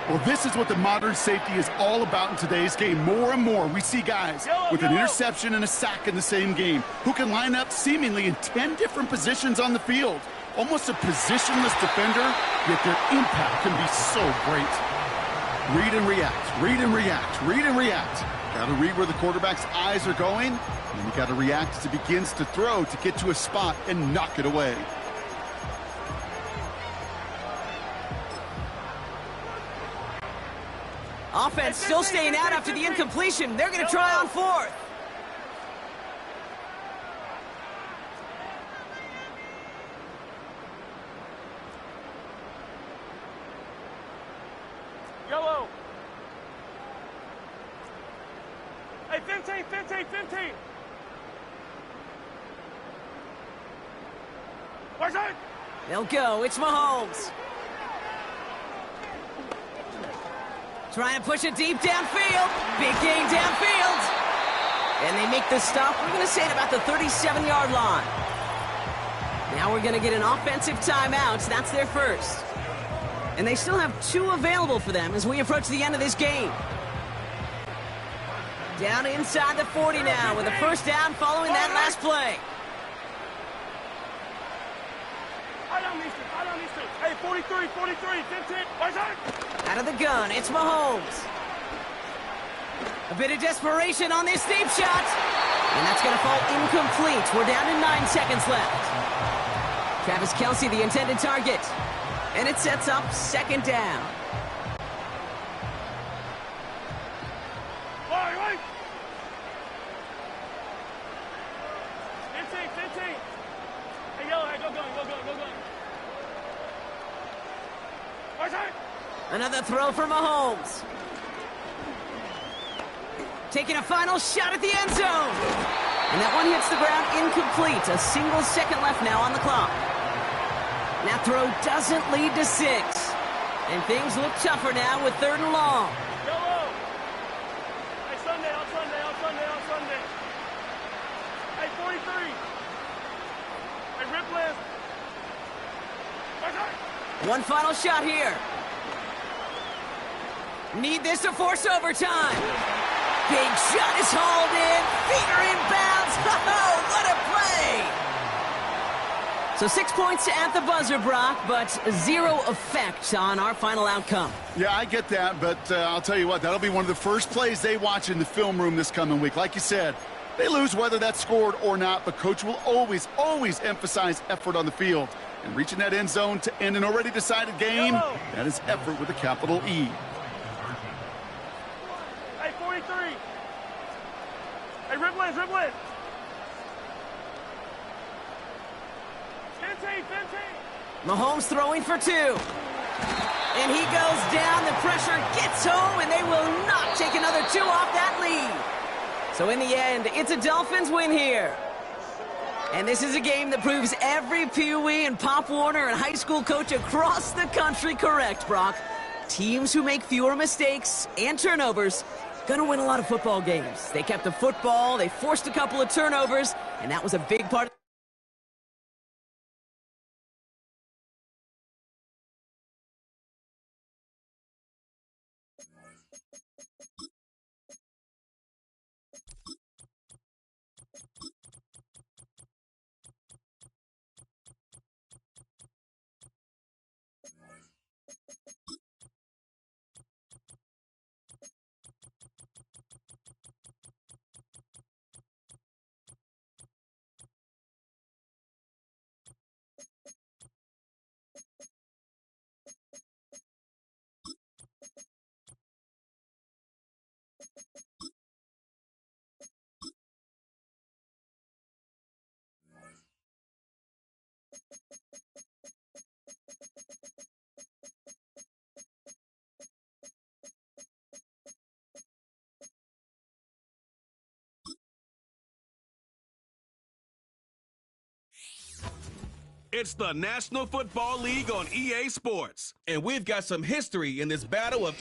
Well, this is what the modern safety is all about in today's game. More and more, we see guys with an interception and a sack in the same game who can line up seemingly in 10 different positions on the field. Almost a positionless defender, yet their impact can be so great. Read and react, read and react, read and react. Got to read where the quarterback's eyes are going, and you got to react as he begins to throw to get to a spot and knock it away. Offense still staying out after the incompletion. They're going to try on fourth. Yellow. Hey, 15, 15, 15. Right side. They'll go. It's Mahomes. Trying to push it deep downfield. Big gain downfield. And they make the stop. We're going to say at about the 37-yard line. Now we're going to get an offensive timeout. That's their first. And they still have 2 available for them as we approach the end of this game. Down inside the 40 now with a first down following that last play. I don't need to. Hey, 43, 43, 15. Right side. Out of the gun, it's Mahomes. A bit of desperation on this deep shot. And that's going to fall incomplete. We're down to 9 seconds left. Travis Kelce, the intended target. And it sets up second down. Right. Hey, yellow, hey, go going. Our time. Another throw for Mahomes. Taking a final shot at the end zone. And that one hits the ground incomplete. A single second left now on the clock. That throw doesn't lead to 6. And things look tougher now with 3rd and long. Yellow. Hey, Sunday. Hey, 43. Hey, rip left. Our time. One final shot here. Need this to force overtime. Big shot is hauled in. Feet are inbounds. Oh, what a play! So 6 points at the buzzer, Brock, but 0 effect on our final outcome. Yeah, I get that, but I'll tell you what, that'll be one of the first plays they watch in the film room this coming week. Like you said, they lose whether that's scored or not, but Coach will always emphasize effort on the field. And reaching that end zone to end an already decided game, that is effort with a capital E. Hey, 43. Hey, rip left. 15. Mahomes throwing for 2. And he goes down. The pressure gets home, and they will not take another 2 off that lead. So in the end, it's a Dolphins win here. And this is a game that proves every Pee Wee and Pop Warner and high school coach across the country correct, Brock. Teams who make fewer mistakes and turnovers gonna win a lot of football games. They kept the football, they forced a couple of turnovers, and that was a big part of It's the National Football League on EA Sports, and we've got some history in this battle of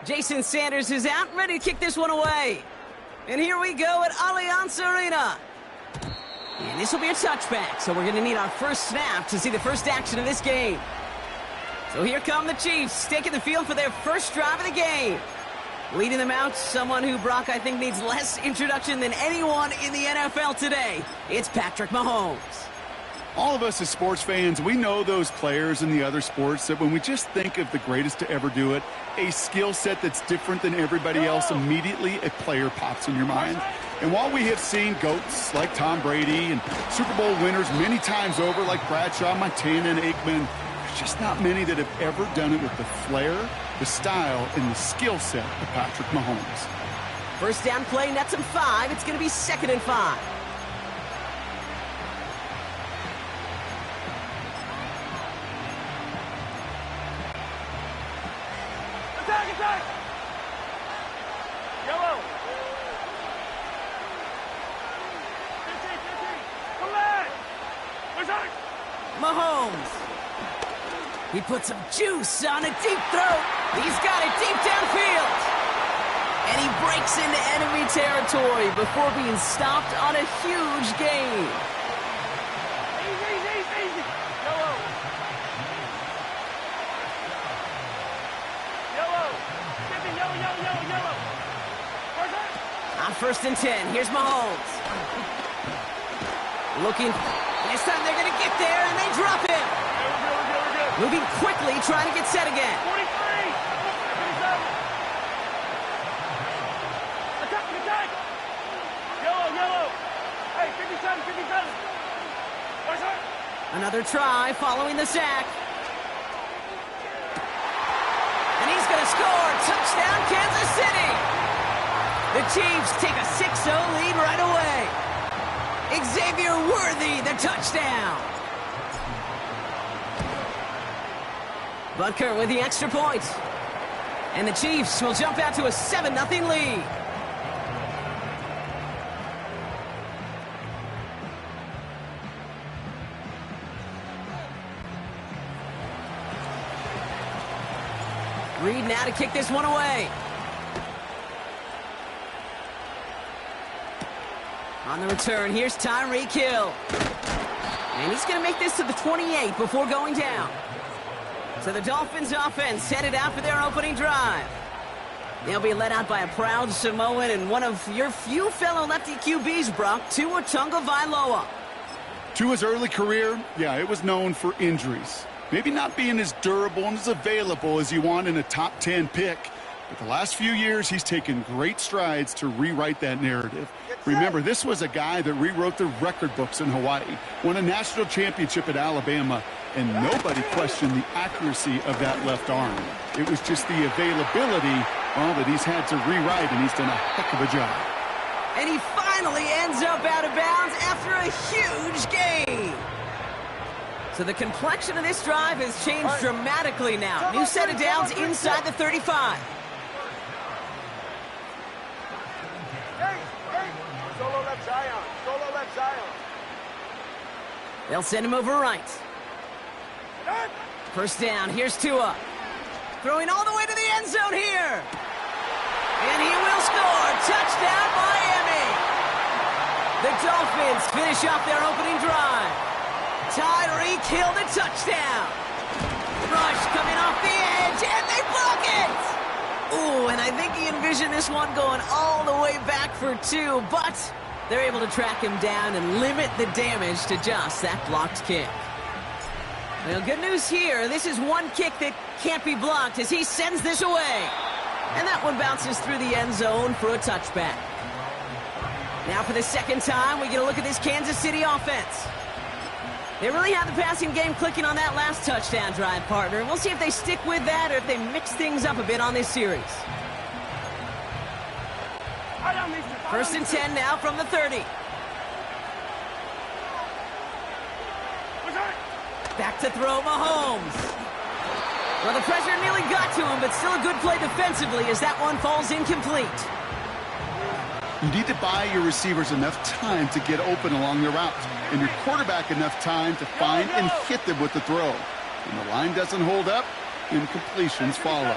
Jason Sanders is out, ready to kick this one away. And here we go at Allianz Arena. And this will be a touchback, so we're going to need our first snap to see the first action of this game. So here come the Chiefs, taking the field for their first drive of the game. Leading them out, someone who, Brock, I think needs less introduction than anyone in the NFL today. It's Patrick Mahomes. All of us as sports fans, we know those players in the other sports that when we just think of the greatest to ever do it, a skill set that's different than everybody else, immediately a player pops in your mind. And while we have seen GOATs like Tom Brady and Super Bowl winners many times over like Bradshaw, Montana, and Aikman, there's just not many that have ever done it with the flair, the style, and the skill set of Patrick Mahomes. First down play, nets him 5. It's going to be 2nd and 5. Attack! Yellow. 15. Come back. Attack. Mahomes. He puts some juice on a deep throw. He's got it deep downfield. And he breaks into enemy territory before being stopped on a huge gain. Easy. Yellow. 50, yellow. On 1st and 10, here's Mahomes. Looking. This time they're going to get there, and they drop him. We're good. Moving quickly, trying to get set again. 43. 57. Attack. Yellow. Hey, 57. Watch out. Another try following the sack. And he's going to score. Touchdown, Kansas City. The Chiefs take a 6-0 lead right away. Xavier Worthy, the touchdown. Butker with the extra point. And the Chiefs will jump out to a 7-0 lead. Reed now to kick this one away. On the return, here's Tyreek Hill. And he's going to make this to the 28 before going down. So the Dolphins offense headed out for their opening drive. They'll be led out by a proud Samoan and one of your few fellow lefty QBs, Brock, Tua Tagovailoa. Tua's early career, it was known for injuries. Maybe not being as durable and as available as you want in a top 10 pick. But the last few years, he's taken great strides to rewrite that narrative. Remember, this was a guy that rewrote the record books in Hawaii, won a national championship at Alabama, and nobody questioned the accuracy of that left arm. It was just the availability, that he's had to rewrite, and he's done a heck of a job. And he finally ends up out of bounds after a huge gain. So the complexion of this drive has changed dramatically now. New set of downs inside the 35. Solo left Zion. They'll send him over right. First down, here's Tua. Throwing all the way to the end zone here. And he will score. Touchdown, Miami. The Dolphins finish off their opening drive. Tyreek Hill the touchdown. Rush coming off the edge, and they block it. Ooh, and I think he envisioned this one going all the way back for 2, but they're able to track him down and limit the damage to just that blocked kick. Well, good news here. This is one kick that can't be blocked as he sends this away. And that one bounces through the end zone for a touchback. Now for the second time, we get a look at this Kansas City offense. They really have the passing game clicking on that last touchdown drive, partner. And we'll see if they stick with that or if they mix things up a bit on this series. First and 10 now from the 30. Back to throw Mahomes. Well, the pressure nearly got to him, but still a good play defensively as that one falls incomplete. You need to buy your receivers enough time to get open along their route, and your quarterback enough time to find and hit them with the throw. When the line doesn't hold up, incompletions follow.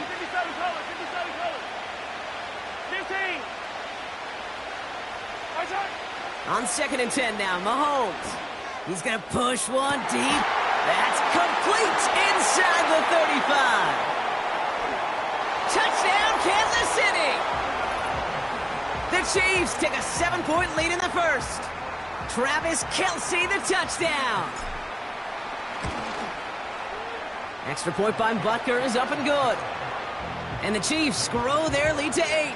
On 2nd and 10 now, Mahomes. He's going to push one deep. That's complete inside the 35. Touchdown, Kansas City. The Chiefs take a 7-point lead in the first. Travis Kelce, the touchdown. Extra point by Butker is up and good. And the Chiefs grow their lead to 8.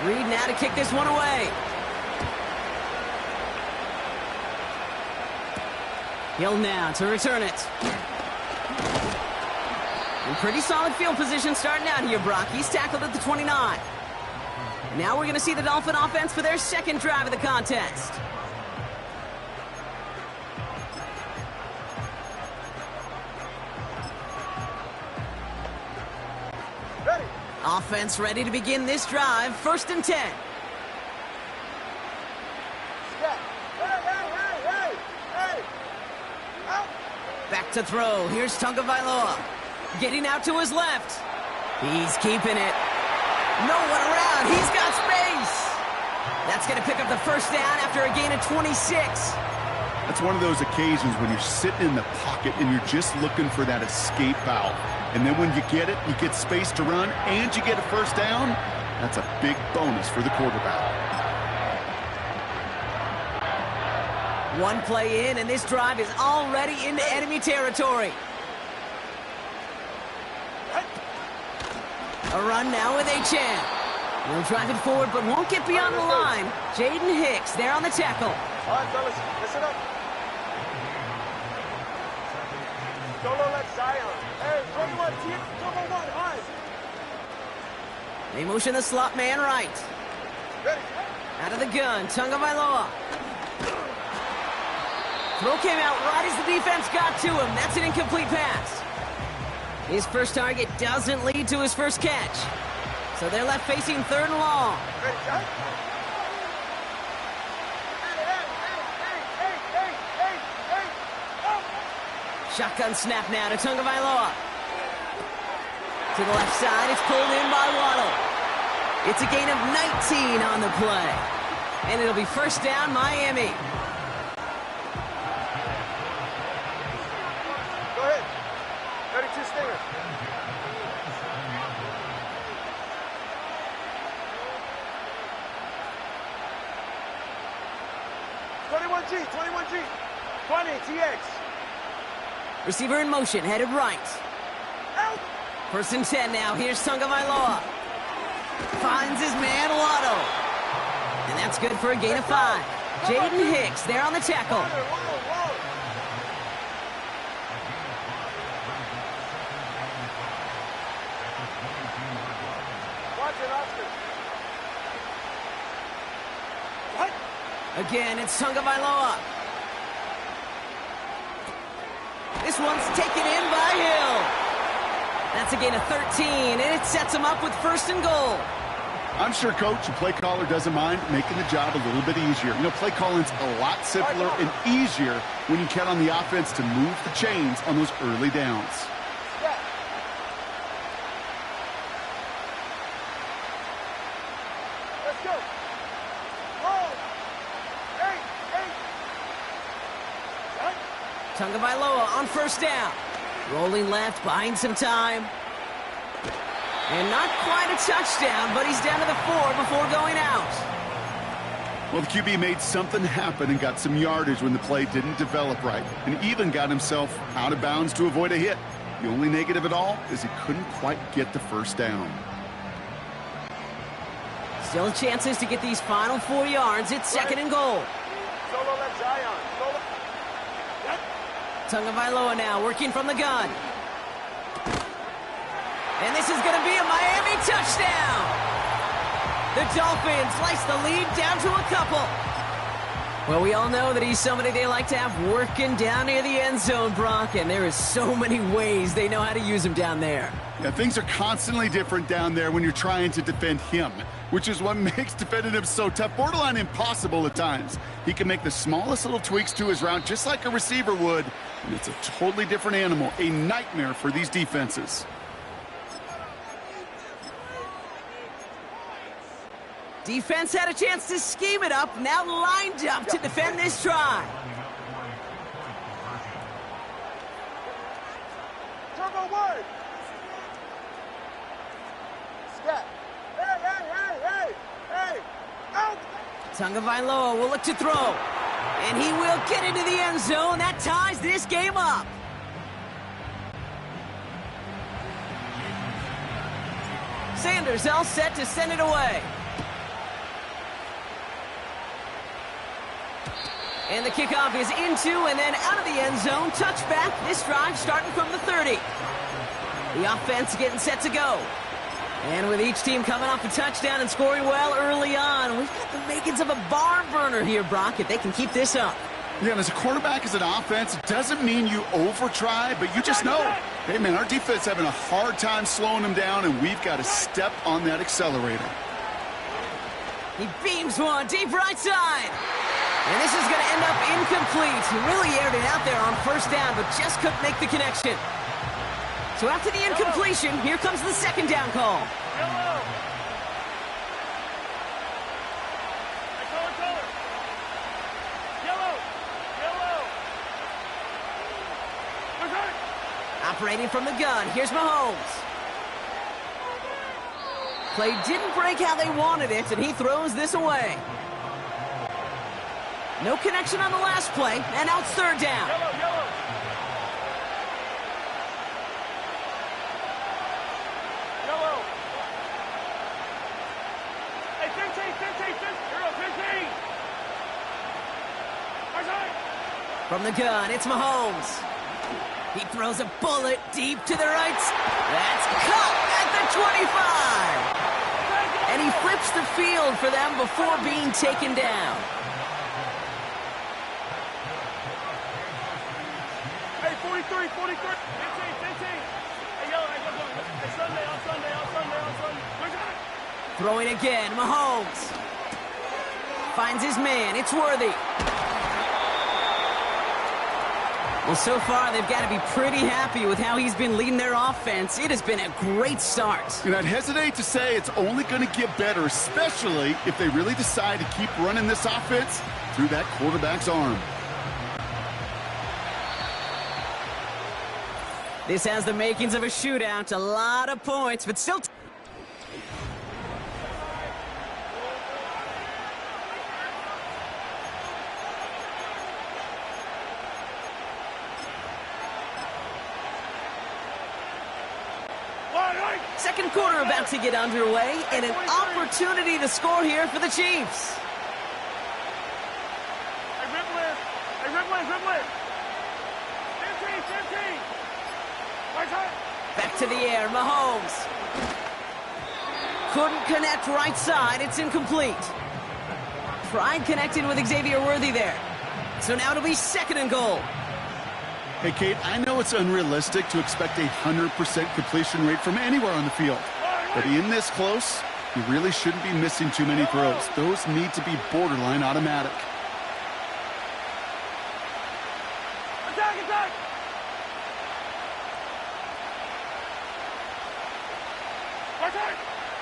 Reed now to kick this one away. Hill now to return it. In pretty solid field position starting out here, Brock. He's tackled at the 29. Now we're going to see the Dolphin offense for their second drive of the contest. Ready. Offense ready to begin this drive. 1st and 10. Yeah. Hey. Out. Back to throw. Here's Tagovailoa. Getting out to his left. He's keeping it. No one around. He's got space. That's going to pick up the first down after a gain of 26. That's one of those occasions when you're sitting in the pocket and you're just looking for that escape valve. And then when you get it, you get space to run, and you get a first down. That's a big bonus for the quarterback. One play in, and this drive is already into enemy territory. A run now with H.M. He'll drive it forward, but won't get beyond the line. Jaden Hicks there on the tackle. All right, fellas, listen up. Solo left Zion. Hey, 21, team, double one, high. They motion the slot man right. Ready. Out of the gun, Tagovailoa. Throw came out right as the defense got to him. That's an incomplete pass. His first target doesn't lead to his first catch. So they're left facing 3rd and long. Ready, shot. Hey. Oh. Shotgun snap now to Tagovailoa. To the left side, it's pulled in by Waddle. It's a gain of 19 on the play. And it'll be first down, Miami. Go ahead. 32 Stinger. Twenty-one G. 20 TX. Receiver in motion, headed right. Out. 1st and 10 now. Here's Tagovailoa. Finds his man, Waddle. And that's good for a gain of 5. Jaden Hicks there on the tackle. Whoa. Watch it, Oscar. What? Again, it's Tagovailoa. This one's taken in by Hill. That's a gain of 13, and it sets him up with 1st and goal. I'm sure coach and play caller doesn't mind making the job a little bit easier. You know, play calling's a lot simpler and easier when you count on the offense to move the chains on those early downs. Yeah. Let's go. Roll. Hey. Shot. Tagovailoa on 1st down. Rolling left, buying some time. And not quite a touchdown, but he's down to the 4 before going out. Well, the QB made something happen and got some yardage when the play didn't develop right, and even got himself out of bounds to avoid a hit. The only negative at all is he couldn't quite get the first down. Still chances to get these final 4 yards. It's 2nd and goal. Solo left Zion. Solo. Tagovailoa now working from the gun. And this is going to be a Miami touchdown. The Dolphins slice the lead down to a couple. Well, we all know that he's somebody they like to have working down near the end zone, Brock, and there is so many ways they know how to use him down there. Yeah, things are constantly different down there when you're trying to defend him, which is what makes defending him so tough, borderline impossible at times. He can make the smallest little tweaks to his route just like a receiver would, and it's a totally different animal, a nightmare for these defenses. Defense had a chance to scheme it up, now lined up to defend this try. Turbo word. Step. Hey. Out. Tagovailoa will look to throw. And he will get into the end zone. That ties this game up. Sanders all set to send it away. And the kickoff is into and then out of the end zone. Touchback. This drive starting from the 30. The offense getting set to go. And with each team coming off a touchdown and scoring well early on, we've got the makings of a barn burner here, Brock, if they can keep this up. Yeah, and as a quarterback, as an offense, it doesn't mean you over-try, but you just know, hey, man, our defense having a hard time slowing them down, and we've got to step on that accelerator. He beams one deep right side. And this is going to end up incomplete. He really aired it out there on first down, but just couldn't make the connection. So after the incompletion, here comes the second down call. Yellow. I call it. Yellow. Where's that? Operating from the gun, here's Mahomes. Play didn't break how they wanted it, and he throws this away. No connection on the last play, and now it's third down. Yellow. Hey, 15. Hero, 15. From the gun, it's Mahomes. He throws a bullet deep to the right. That's caught at the 25. And he flips the field for them before being taken down. Hey, 43. 15. Hey, yellow, hey, Sunday. Where's that? Throwing again, Mahomes. Finds his man, it's Worthy. Well, so far, they've got to be pretty happy with how he's been leading their offense. It has been a great start. And I'd hesitate to say it's only going to get better, especially if they really decide to keep running this offense through that quarterback's arm. This has the makings of a shootout, a lot of points, but still... Second quarter about to get underway, and an opportunity to score here for the Chiefs. Hey, Ripley. 15. Back to the air, Mahomes. Couldn't connect right side, it's incomplete. Tried connecting with Xavier Worthy there. So now it'll be second and goal. Hey, Kate, I know it's unrealistic to expect a 100% completion rate from anywhere on the field. But being this close, you really shouldn't be missing too many throws. Those need to be borderline automatic. Attack!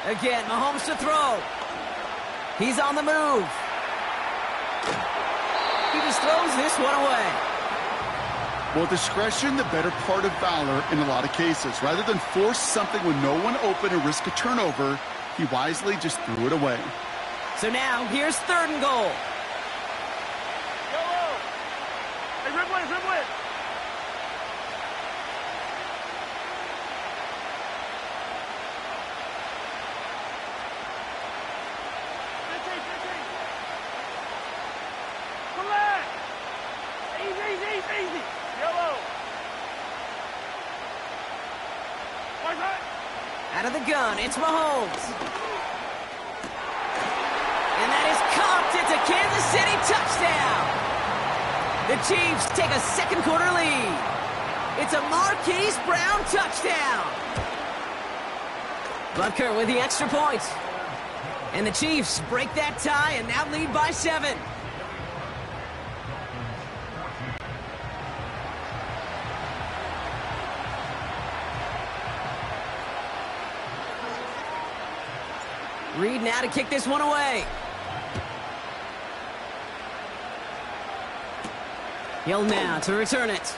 Again, Mahomes to throw. He's on the move. He just throws this one away. Well, discretion, the better part of valor in a lot of cases. Rather than force something with no one open and risk a turnover, he wisely just threw it away. So now, here's third and goal. Yellow. Hey, Ripley. Easy. Yellow. Where's that? Out of the gun, it's Mahomes. And that is caught. It's a Kansas City touchdown. The Chiefs take a second quarter lead. It's a Marquise Brown touchdown. Butker with the extra point. And the Chiefs break that tie and now lead by 7. Reed now to kick this one away. Hill now to return it.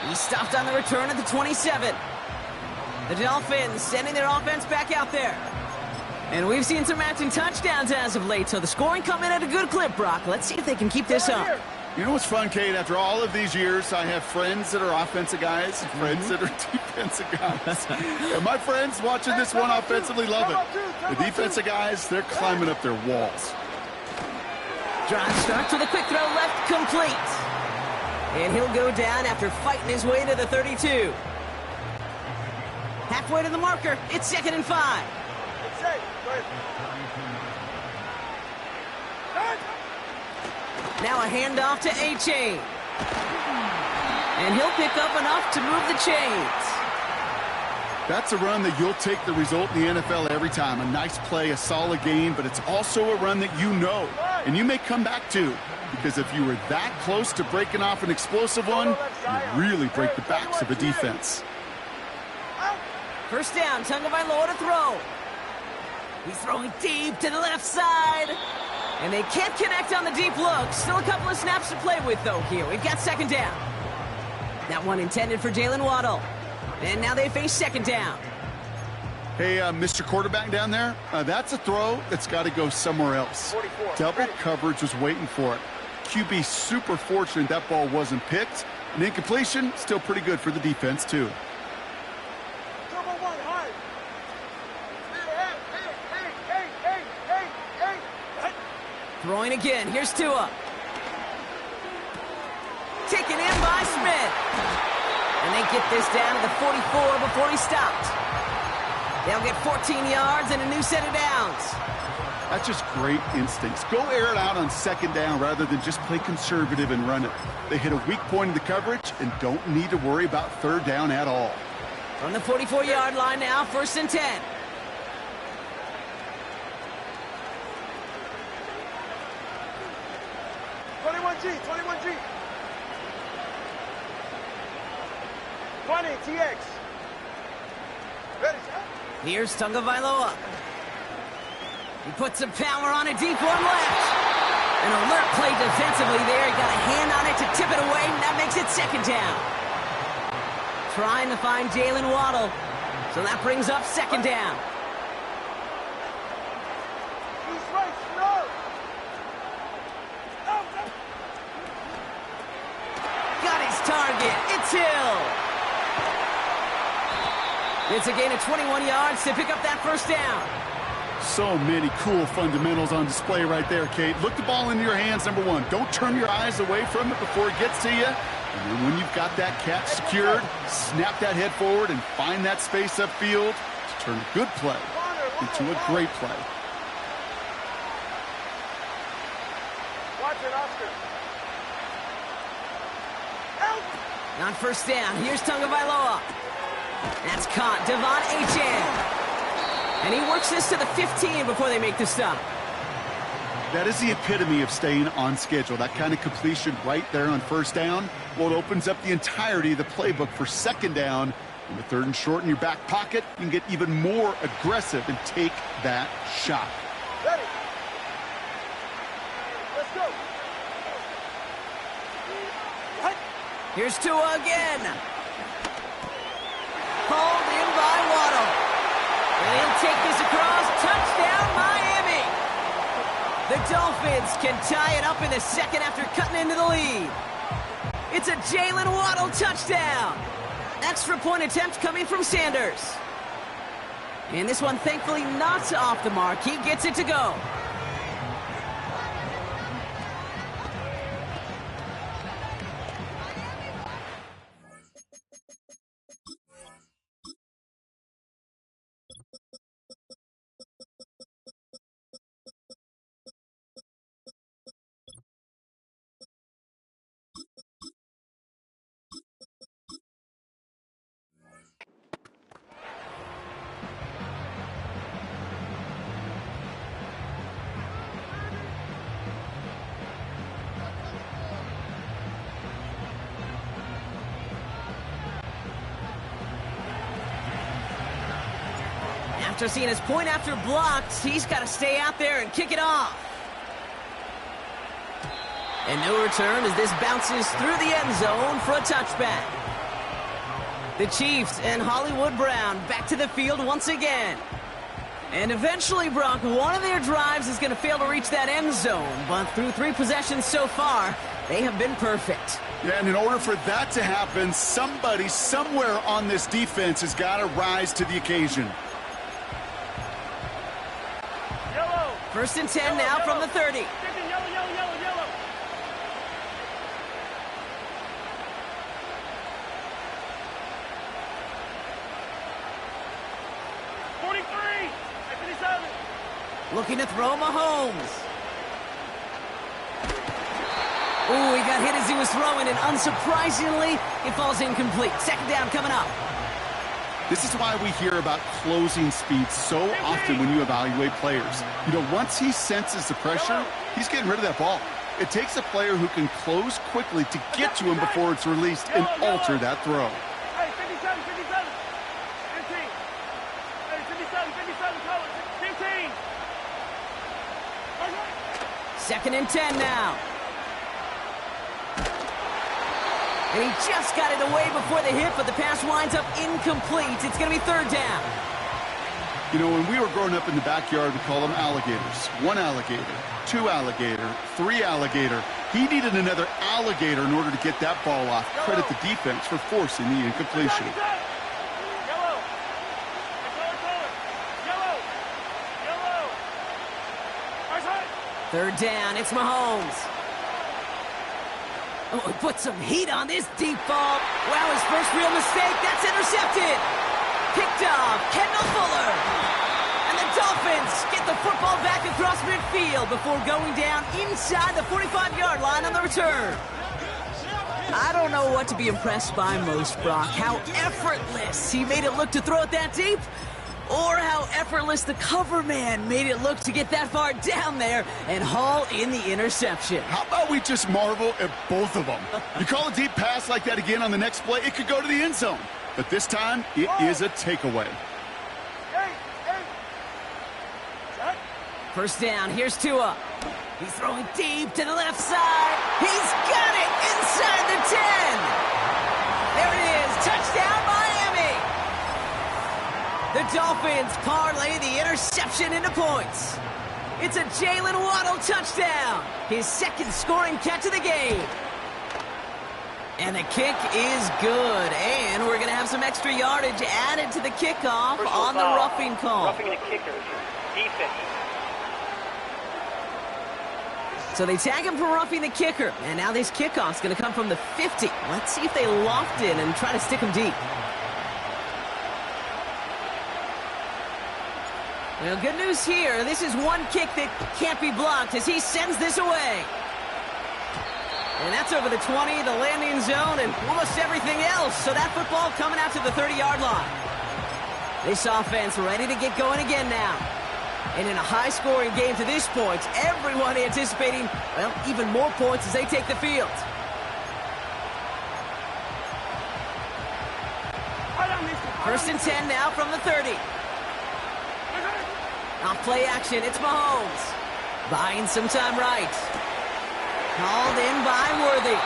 He stopped on the return at the 27. The Dolphins sending their offense back out there. And we've seen some matching touchdowns as of late, so the scoring coming at a good clip, Brock. Let's see if they can keep this up. You know what's fun, Kate? After all of these years, I have friends that are offensive guys, friends that are defensive guys. And my friends watching this one offensively love it. The defensive guys, they're climbing up their walls. Drive starts with a quick throw left, complete. And he'll go down after fighting his way to the 32. Halfway to the marker, it's 2nd and 5. Now a handoff to A-Chain. And he'll pick up enough to move the chains. That's a run that you'll take the result in the NFL every time. A nice play, a solid gain, but it's also a run that you know, and you may come back to. Because if you were that close to breaking off an explosive one, you really break the backs of a defense. First down, Tagovailoa to throw. He's throwing deep to the left side. And they can't connect on the deep look. Still a couple of snaps to play with, though, here. We've got 2nd down. That one intended for Jalen Waddle. And now they face 2nd down. Hey, Mr. Quarterback down there, that's a throw that's got to go somewhere else. Double coverage was waiting for it. QB super fortunate that ball wasn't picked. An incompletion, still pretty good for the defense, too. Throwing again. Here's Tua. Taken in by Smith. And they get this down to the 44 before he stopped. They'll get 14 yards and a new set of downs. That's just great instincts. Go air it out on 2nd down rather than just play conservative and run it. They hit a weak point in the coverage and don't need to worry about 3rd down at all. From the 44-yard line now, 1st and 10. G, 20, TX. Ready, Here's Tagovailoa. He puts some power on a deep one left. An alert play defensively there. He got a hand on it to tip it away, and that makes it 2nd down. Trying to find Jalen Waddle. So that brings up 2nd down. Target. It's Hill. It's a gain of 21 yards to pick up that 1st down. So many cool fundamentals on display right there, Kate. Look the ball into your hands, number one. Don't turn your eyes away from it before it gets to you. And then when you've got that catch secured, snap that head forward and find that space upfield to turn a good play into a great play. Watch it, Oscar. On 1st down, here's Tagovailoa. That's caught, Devon Achane. And he works this to the 15 before they make the stop. That is the epitome of staying on schedule. That kind of completion right there on 1st down. Well, it opens up the entirety of the playbook for 2nd down. In the 3rd and short in your back pocket, you can get even more aggressive and take that shot. Ready. Let's go. Here's Tua again. Pulled in by Waddle. And he'll take this across. Touchdown, Miami. The Dolphins can tie it up in the 2nd after cutting into the lead. It's a Jalen Waddle touchdown. Extra point attempt coming from Sanders. And this one thankfully not off the mark. He gets it to go. After seeing his point after blocked, he's got to stay out there and kick it off. And no return as this bounces through the end zone for a touchback. The Chiefs and Hollywood Brown back to the field once again. And eventually, Brock, one of their drives is going to fail to reach that end zone. But through 3 possessions so far, they have been perfect. Yeah, and in order for that to happen, somebody somewhere on this defense has got to rise to the occasion. Yellow. 1st and 10 now from the 30. 50, yellow, yellow, yellow, yellow. 43. 57. Looking to throw Mahomes. Ooh, he got hit as he was throwing, and unsurprisingly, it falls incomplete. 2nd down coming up. This is why we hear about closing speed so often when you evaluate players. You know, once he senses the pressure, he's getting rid of that ball. It takes a player who can close quickly to get to him before it's released and alter that throw. Hey, 57, 57. 15. Hey, 57, 57, color. 15. 2nd and 10 now. And he just got it away before the hit, but the pass winds up incomplete. It's going to be 3rd down. You know, when we were growing up in the backyard, we call them alligators. 1 alligator, 2 alligator, 3 alligator. He needed another alligator in order to get that ball off. Credit the defense for forcing the incompletion. Yellow. Color. Yellow. Yellow. 3rd down, it's Mahomes. Oh, he put some heat on this deep ball. Wow, his first real mistake. That's intercepted. Picked off, Kendall Fuller. And the Dolphins get the football back across midfield before going down inside the 45-yard line on the return. I don't know what to be impressed by most, Brock. How effortless he made it look to throw it that deep, or how effortless the cover man made it look to get that far down there and haul in the interception. How about we just marvel at both of them? You call a deep pass like that again on the next play, it could go to the end zone. But this time, it is a takeaway. Hey. 1st down, here's Tua. He's throwing deep to the left side. He's got it inside the 10. There it is, touchdown Miami. The Dolphins parlay the interception into points. It's a Jalen Waddle touchdown, his 2nd scoring catch of the game. And the kick is good, and we're going to have some extra yardage added to the kickoff on the roughing call. Roughing the kicker. Defense. So they tag him for roughing the kicker, and now this kickoff's going to come from the 50. Let's see if they loft in and try to stick him deep. Well, good news here. This is one kick that can't be blocked as he sends this away. And that's over the 20, the landing zone, and almost everything else. So that football coming out to the 30-yard line. This offense ready to get going again now. And in a high-scoring game to this point, everyone anticipating, well, even more points as they take the field. First and 10 now from the 30. Off play action, it's Mahomes. Buying some time right. Called in by Worthy.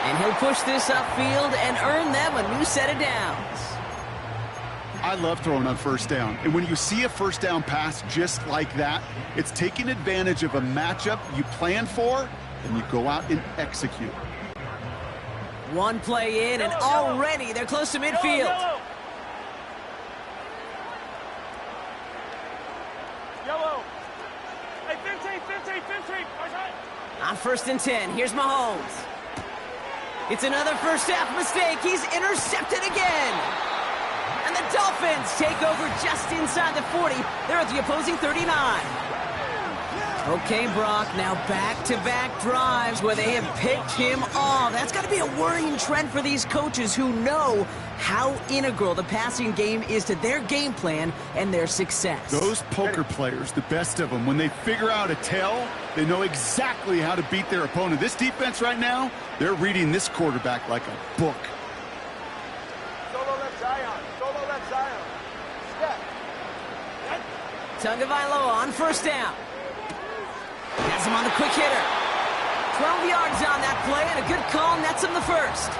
And he'll push this upfield and earn them a new set of downs. I love throwing on 1st down. And when you see a 1st down pass just like that, it's taking advantage of a matchup you plan for, and you go out and execute. One play in, and already they're close to midfield. Yellow. Hey, 15. On 1st and 10, here's Mahomes. It's another first half mistake. He's intercepted again. And the Dolphins take over just inside the 40. They're at the opposing 39. Okay, Brock, now back-to-back drives where they have picked him off. That's got to be a worrying trend for these coaches who know how integral the passing game is to their game plan and their success. Those poker players, the best of them, when they figure out a tell, they know exactly how to beat their opponent. This defense right now, they're reading this quarterback like a book. Solo left Zion. Step. Tagovailoa on first down. Has him on the quick hitter. 12 yards on that play, and a good call nets him the first.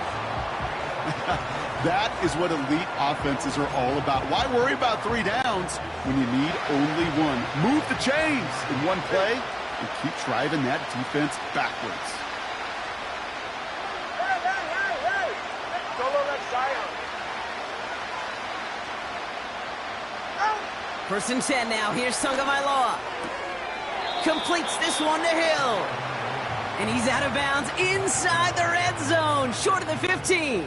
That is what elite offenses are all about. Why worry about 3 downs when you need only one? Move the chains in one play and keep driving that defense backwards. Hey! Solo left side. First and 10 now. Here's Tagovailoa. Completes this one to Hill. And he's out of bounds inside the red zone, short of the 15.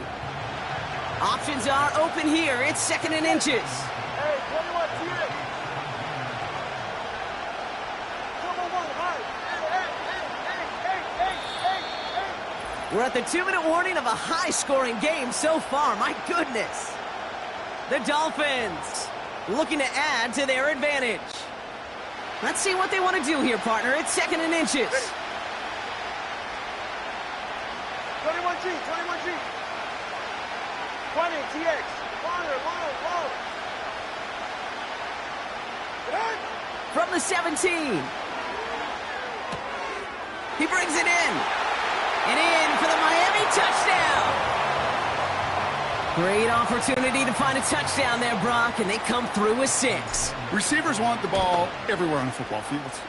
Options are open here. It's second and inches. Hey, 21, TX. Come on, high. Hey. We're at the 2-minute warning of a high-scoring game so far. My goodness. The Dolphins looking to add to their advantage. Let's see what they want to do here, partner. It's second and inches. 21G. 20, TX. Long. From the 17. He brings it in. And in for the Miami touchdown. Great opportunity to find a touchdown there, Brock, and they come through with 6. Receivers want the ball everywhere on the football field.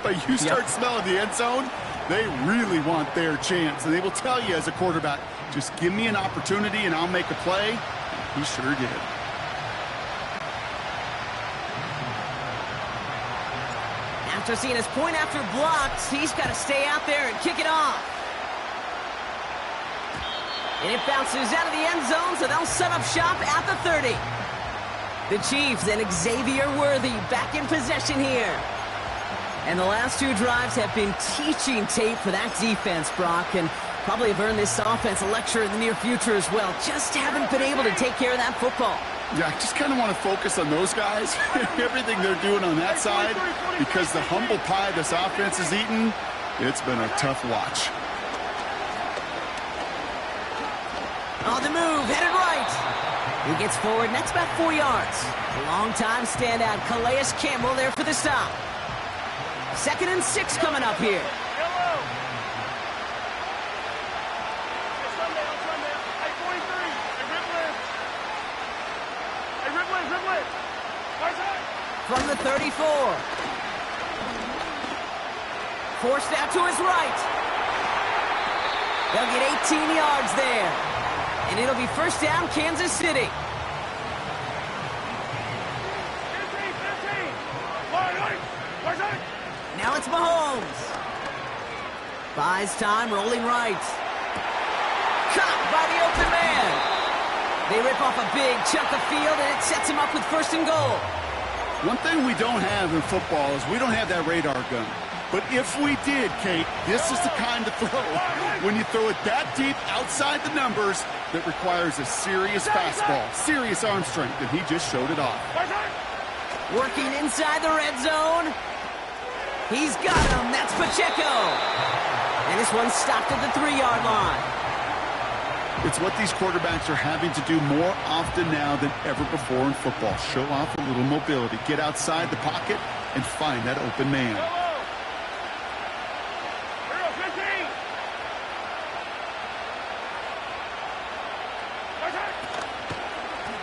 But you start smelling the end zone, they really want their chance. And they will tell you as a quarterback, just give me an opportunity and I'll make a play. He sure did. After seeing his point after blocked, he's got to stay out there and kick it off. And it bounces out of the end zone, so they'll set up shop at the 30. The Chiefs and Xavier Worthy back in possession here. And the last 2 drives have been teaching tape for that defense, Brock, and probably have earned this offense a lecture in the near future as well. Just haven't been able to take care of that football. Yeah, I just kind of want to focus on those guys, everything they're doing on that side, because the humble pie this offense is eating, it's been a tough watch. On the move, headed right. He gets forward, and that's about 4 yards. A long-time standout, Calais Campbell there for the stop. Second and 6 coming up here. Yellow. Sunday. Hey, 43. Hey, Ripley. Far side. From the 34. Forced out to his right. They'll get 18 yards there. And it'll be first down, Kansas City. 15. Far side. Now it's Mahomes. Buys time, rolling right. Caught by the open man. They rip off a big chunk of field, and it sets him up with first and goal. One thing we don't have in football is we don't have that radar gun. But if we did, Kate, this is the kind of throw, when you throw it that deep outside the numbers, that requires a serious fastball, serious arm strength, and he just showed it off. Working inside the red zone. He's got him. That's Pacheco. And this one stopped at the 3-yard line. It's what these quarterbacks are having to do more often now than ever before in football. Show off a little mobility. Get outside the pocket and find that open man.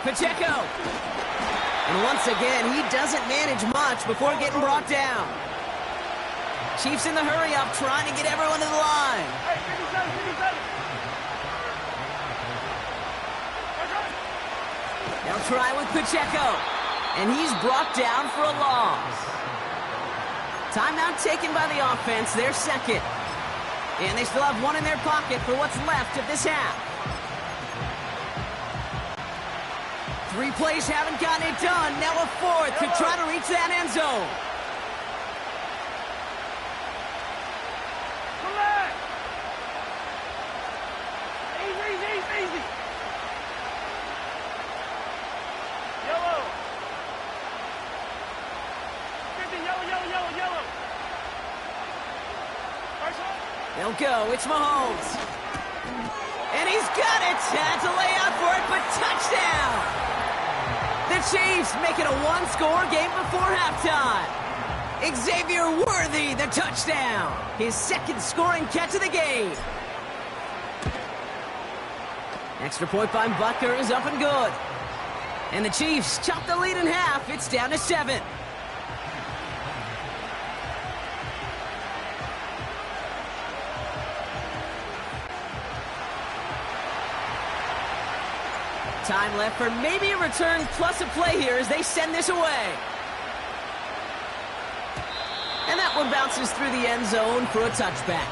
Pacheco. And once again, he doesn't manage much before getting brought down. Chiefs in the hurry-up, trying to get everyone to the line. Hey, 57. They'll try with Pacheco. And he's brought down for a loss. Timeout taken by the offense, their second. And they still have one in their pocket for what's left of this half. 3 plays haven't gotten it done. Now a 4th to try to reach that end zone. Relax. Easy. Yellow. 50, yellow. They'll go. It's Mahomes. And he's got it. Had to lay out for it, but touchdown. The Chiefs make it a one-score game before halftime. Xavier Worthy, the touchdown. His second scoring catch of the game. Extra point by Butker is up and good. And the Chiefs chop the lead in half. It's down to 7. Time left for maybe a return plus a play here as they send this away. And that one bounces through the end zone for a touchback.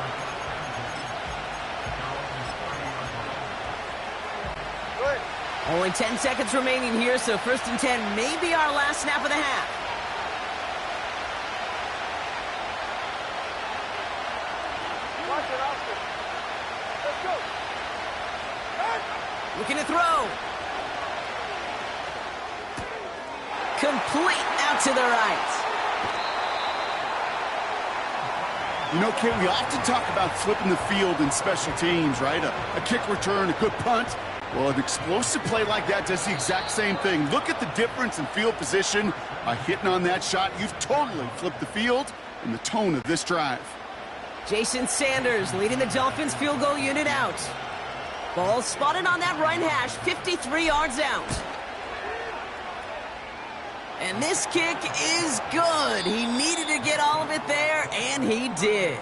Good. Only 10 seconds remaining here, so 1st and 10 may be our last snap of the half. Watch it, Austin. Let's go. Looking to throw. Complete out to the right. You know, Kate, we often talk about flipping the field in special teams, right? A kick return, a good punt. Well, an explosive play like that does the exact same thing. Look at the difference in field position. By hitting on that shot, you've totally flipped the field and the tone of this drive. Jason Sanders leading the Dolphins field goal unit out. Ball spotted on that right hash, 53 yards out. And this kick is good. He needed to get all of it there, and he did.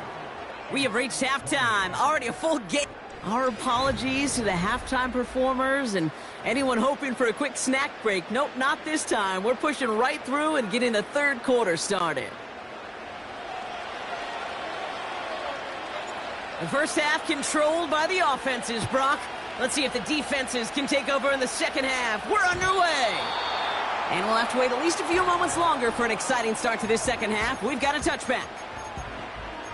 We have reached halftime. Already a full game. Our apologies to the halftime performers and anyone hoping for a quick snack break. Nope, not this time. We're pushing right through and getting the third quarter started. The first half controlled by the offenses, Brock. Let's see if the defenses can take over in the second half. We're underway. And we'll have to wait at least a few moments longer for an exciting start to this second half. We've got a touchback.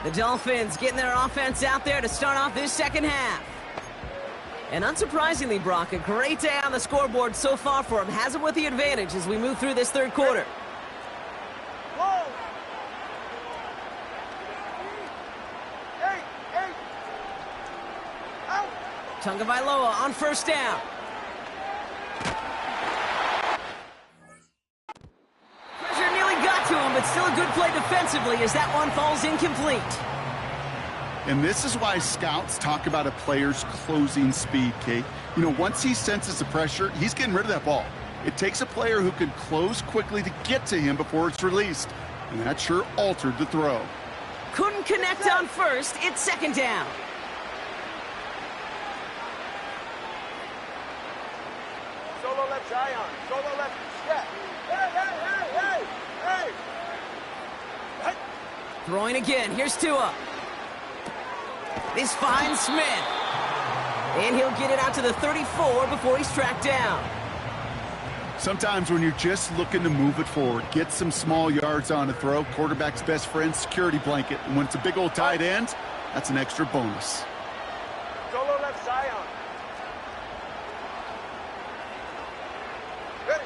The Dolphins getting their offense out there to start off this second half. And unsurprisingly, Brock, a great day on the scoreboard so far for him. Has him with the advantage as we move through this third quarter. Whoa. Hey. Out. Tagovailoa on first down. Pressure nearly got to him, but still a good play defensively as that one falls incomplete. And this is why scouts talk about a player's closing speed, Kate. You know, once he senses the pressure, he's getting rid of that ball. It takes a player who can close quickly to get to him before it's released. And that sure altered the throw. Couldn't connect on first. It's second down. Solo left Zion. Solo left step. Hey. Throwing again. Here's Tua. This finds Smith. And he'll get it out to the 34 before he's tracked down. Sometimes when you're just looking to move it forward, get some small yards on a throw, quarterback's best friend, security blanket. And when it's a big old tight end, that's an extra bonus. Solo left Zion. Ready.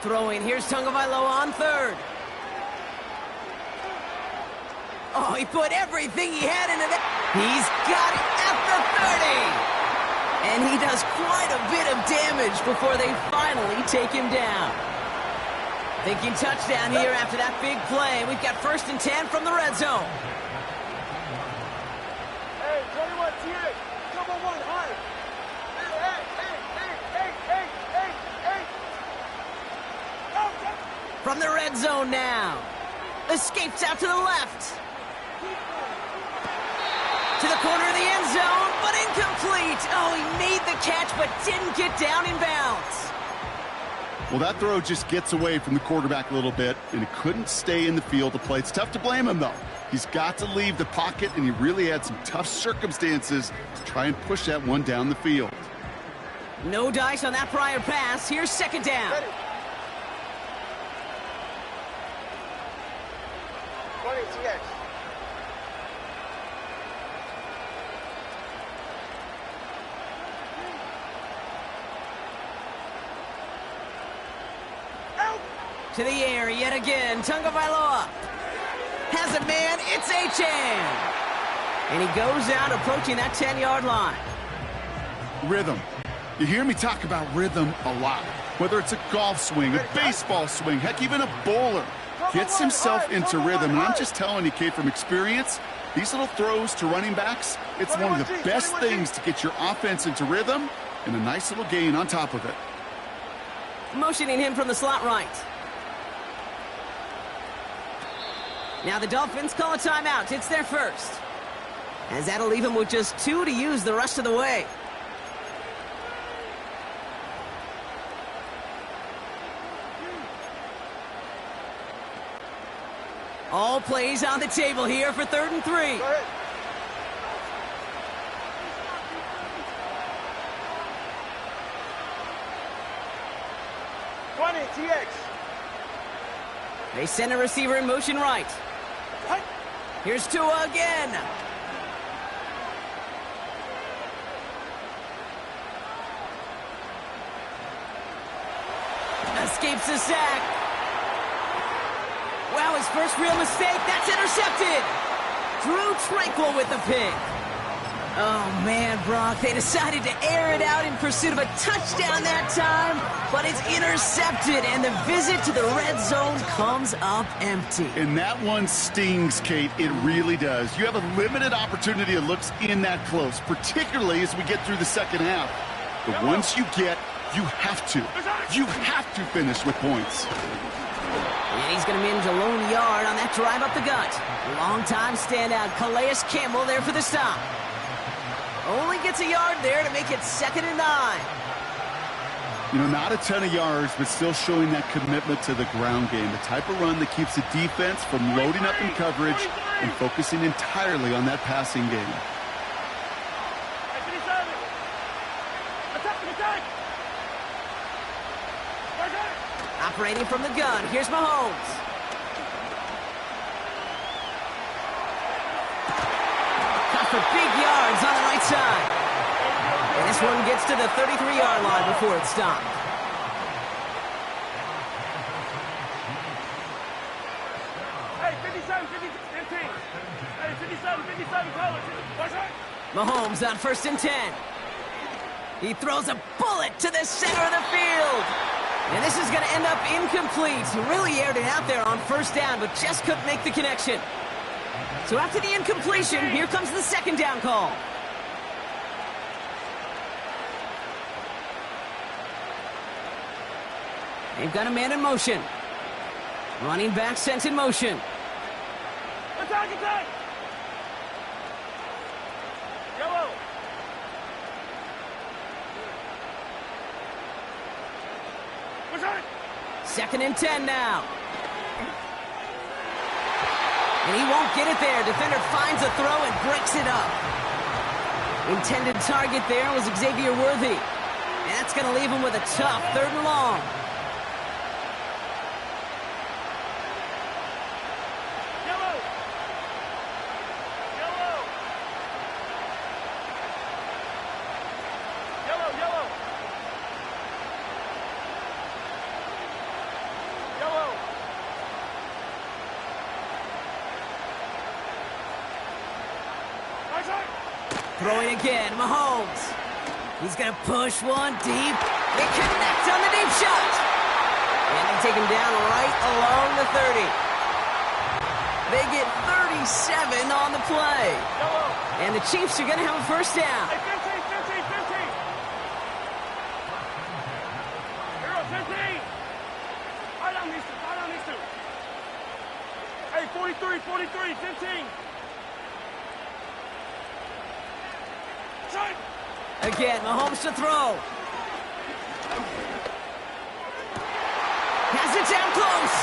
Throwing. Here's Tagovailoa on third. Oh, he put everything he had into that. He's got it at the 30. And he does quite a bit of damage before they finally take him down. Thinking touchdown here after that big play. We've got 1st and 10 from the red zone. Hey, 21, T.A. Double one, high. Hey. From the red zone now. Escapes out to the left. To the corner of the end zone, but incomplete. Oh, he made the catch, but didn't get down in bounds. Well, that throw just gets away from the quarterback a little bit, and it couldn't stay in the field to play. It's tough to blame him, though. He's got to leave the pocket, and he really had some tough circumstances to try and push that one down the field. No dice on that prior pass. Here's second down. Ready. 20, TX. To the air yet again. Tagovailoa has a man. It's Achane. And he goes out approaching that 10-yard line. Rhythm. You hear me talk about rhythm a lot. Whether it's a golf swing, a baseball swing, heck, even a bowler, gets himself into rhythm. And I'm just telling you, Kate, from experience, these little throws to running backs, it's one of the best things to get your offense into rhythm and a nice little gain on top of it. Motioning him from the slot right. Now the Dolphins call a timeout. It's their first. As that'll leave him with just 2 to use the rest of the way. All plays on the table here for 3rd and 3. Go ahead. TX. They send a receiver in motion right. What? Here's Tua again. Escapes the sack. Wow, his first real mistake. That's intercepted. Drew Tranquil with the pick. Oh, man, Brock, they decided to air it out in pursuit of a touchdown that time, but it's intercepted, and the visit to the red zone comes up empty. And that one stings, Kate. It really does. You have a limited opportunity that looks in that close, particularly as we get through the second half. But once you get, you have to finish with points. And he's going to manage a lone yard on that drive up the gut. Long-time standout Calais Campbell there for the stop. Only gets a yard there to make it 2nd and 9. You know, not a ton of yards, but still showing that commitment to the ground game. The type of run that keeps the defense from loading up in coverage and focusing entirely on that passing game. Operating from the gun, here's Mahomes. Got for big yards on the right side. And this one gets to the 33-yard line before it's stopped. Hey, 57, 15. Hey, 57, colors. Watch out. Mahomes on 1st and 10. He throws a bullet to the center of the field. And this is going to end up incomplete. He really aired it out there on 1st down, but just couldn't make the connection. So after the incompletion, here comes the 2nd down call. They've got a man in motion. Running back sent in motion. Attack! Yellow. 2nd and 10 now. And he won't get it there. Defender finds a throw and breaks it up. Intended target there was Xavier Worthy. And that's going to leave him with a tough 3rd and long. Yellow. Throwing again, Mahomes. He's going to push one deep. They connect on the deep shot. And they take him down right along the 30. They get 37 on the play. And the Chiefs are going to have a 1st down. Hey, 15. Hero, 15. Right on these two. Hey, 43, 15. Again, Mahomes to throw. Has it down close.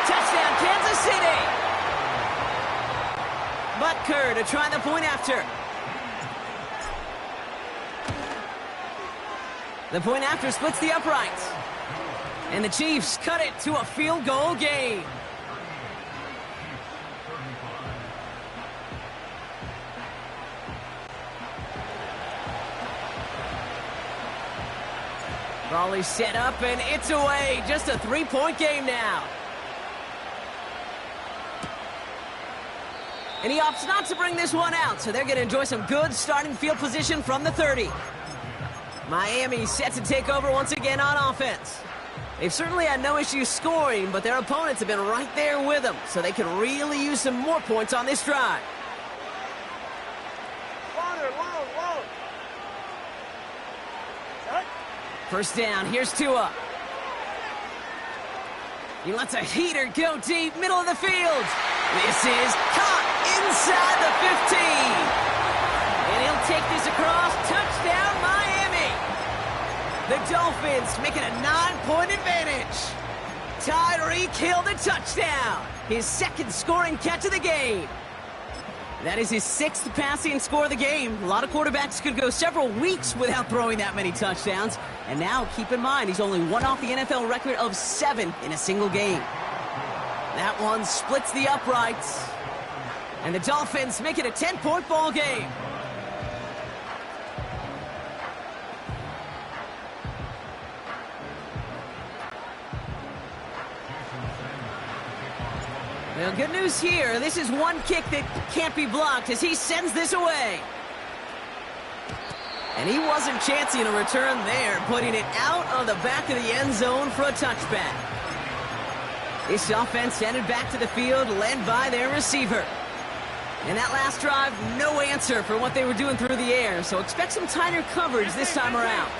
Touchdown, Kansas City. Butker to try the point after. The point after splits the uprights. And the Chiefs cut it to a field goal game. Raleigh set up, and it's away. Just a 3-point game now. And he opts not to bring this one out, so they're going to enjoy some good starting field position from the 30. Miami set to take over once again on offense. They've certainly had no issues scoring, but their opponents have been right there with them, so they could really use some more points on this drive. First down, here's Tua. He lets a heater go deep, middle of the field. This is caught inside the 15. And he'll take this across, touchdown Miami. The Dolphins making a 9-point advantage. Tyreek Hill the touchdown. His second scoring catch of the game. That is his 6th passing score of the game. A lot of quarterbacks could go several weeks without throwing that many touchdowns. And now, keep in mind, he's only one off the NFL record of 7 in a single game. That one splits the uprights. And the Dolphins make it a 10-point ball game. Well, good news here. This is one kick that can't be blocked as he sends this away. And he wasn't chancing a return there, putting it out of the back of the end zone for a touchback. This offense headed back to the field, led by their receiver. And that last drive, no answer for what they were doing through the air, so expect some tighter coverage this time around.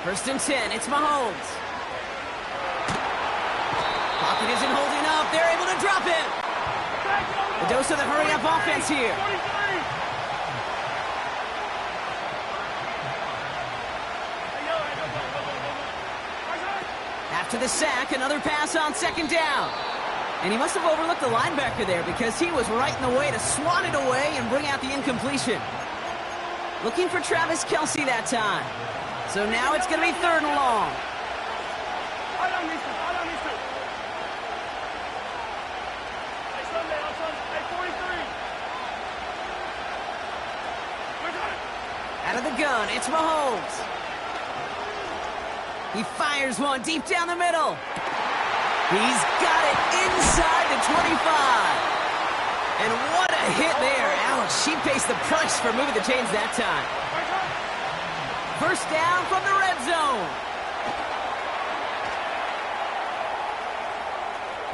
First and 10, it's Mahomes. Pocket isn't holding up. They're able to drop it. The dose of the hurry-up offense here. After the sack, another pass on second down. And he must have overlooked the linebacker there because he was right in the way to swat it away and bring out the incompletion. Looking for Travis Kelce that time. So now it's going to be 3rd and long. Out of the gun, it's Mahomes. He fires one deep down the middle. He's got it inside the 25. And what a hit there. Ouch, she pays the price for moving the chains that time. First down from the red zone.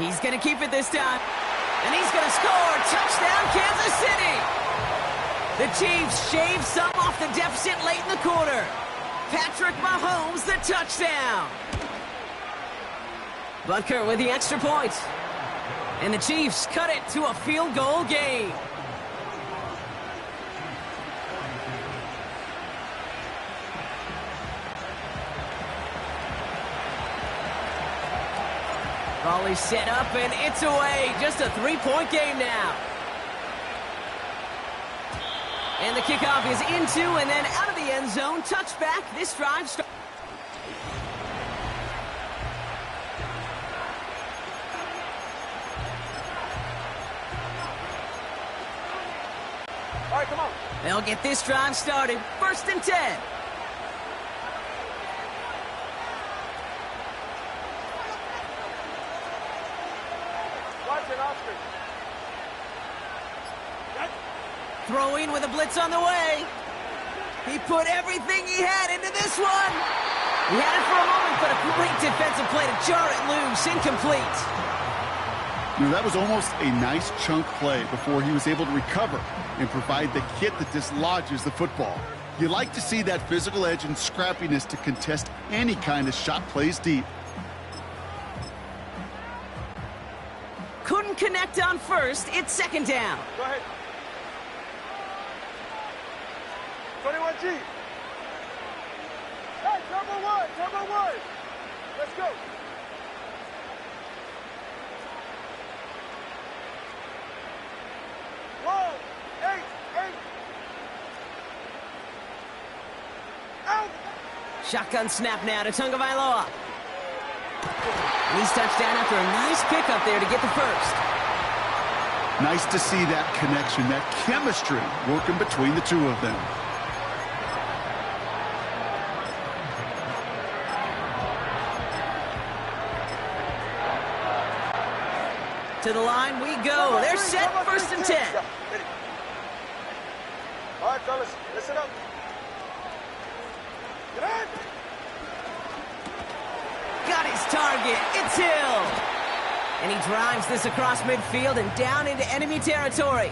He's going to keep it this time. And he's going to score. Touchdown, Kansas City. The Chiefs shave some off the deficit late in the quarter. Patrick Mahomes, the touchdown. Butker with the extra point. And the Chiefs cut it to a field goal game. Volley set up, and it's away. Just a 3-point game now. And the kickoff is into and then out of the end zone. Touchback. This drive starts. All right, come on. They'll get this drive started. 1st and 10. Watch it, Oscar. Throwing with a blitz on the way. He put everything he had into this one. He had it for a moment, but a great defensive play to jar it loose. Incomplete. You know, that was almost a nice chunk play before he was able to recover and provide the hit that dislodges the football. You like to see that physical edge and scrappiness to contest any kind of shot plays deep. Couldn't connect on first. It's 2nd down. Go ahead. 21G. Hey, number one. Let's go. Whoa, 8. Out. Shotgun snap now to Tagovailoa. He's touchdown after a nice pickup there to get the first. Nice to see that connection, that chemistry working between the two of them. To the line we go. They're set. 1st and 10. All right, fellas, listen up. Get on. Got his target. It's Hill. And he drives this across midfield and down into enemy territory.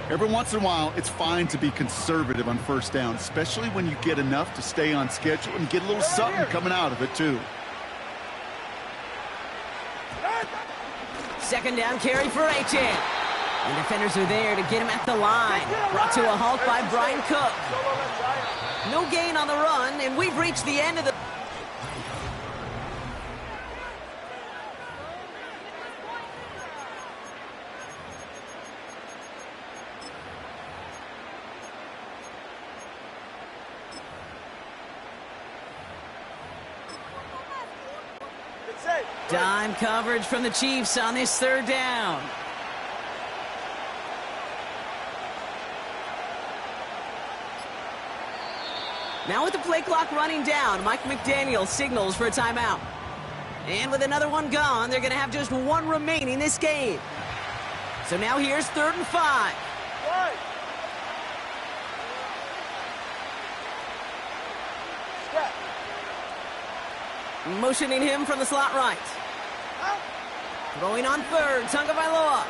Every once in a while, it's fine to be conservative on first down, especially when you get enough to stay on schedule and get a little something coming out of it, too. Second down carry for Achan. The defenders are there to get him at the line. Brought to a halt by Brian Cook. No gain on the run, and we've reached the end of the... Dime coverage from the Chiefs on this third down. Now with the play clock running down, Mike McDaniel signals for a timeout. And with another one gone, they're going to have just one remaining this game. So now here's 3rd and 5. Right. Step. Motioning him from the slot right. Throwing on 3rd, Tagovailoa.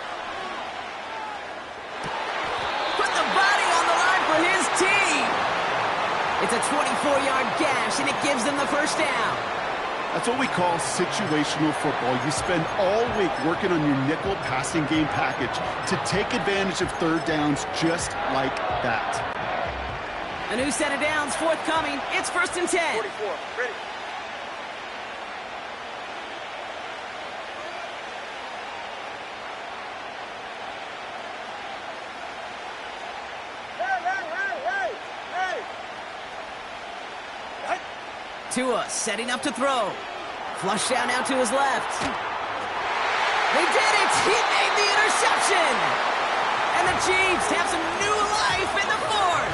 Put the body on the line for his team. It's a 24-yard gash, and it gives them the first down. That's what we call situational football. You spend all week working on your nickel passing game package to take advantage of third downs just like that. A new set of downs forthcoming. It's 1st and 10. 44, ready. Tua setting up to throw. Flush down now to his left. They did it! He made the interception! And the Chiefs have some new life in the 4th.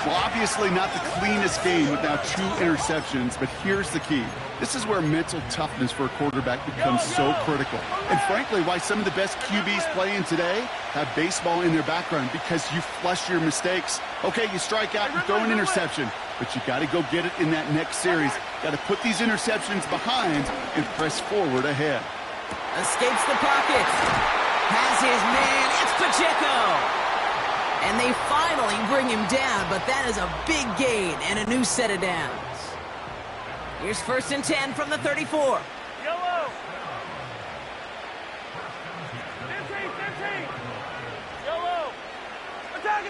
Well, obviously not the cleanest game with now 2 interceptions, but here's the key. This is where mental toughness for a quarterback becomes so critical. And frankly, why some of the best QBs playing today have baseball in their background, because you flush your mistakes. Okay, you strike out, you throw an interception, but you got to go get it in that next series. Got to put these interceptions behind and press forward ahead. Escapes the pocket. Has his man. It's Pacheco. And they finally bring him down, but that is a big gain and a new set of downs. Here's 1st and 10 from the 34. Yellow. 15. Yellow. Attack.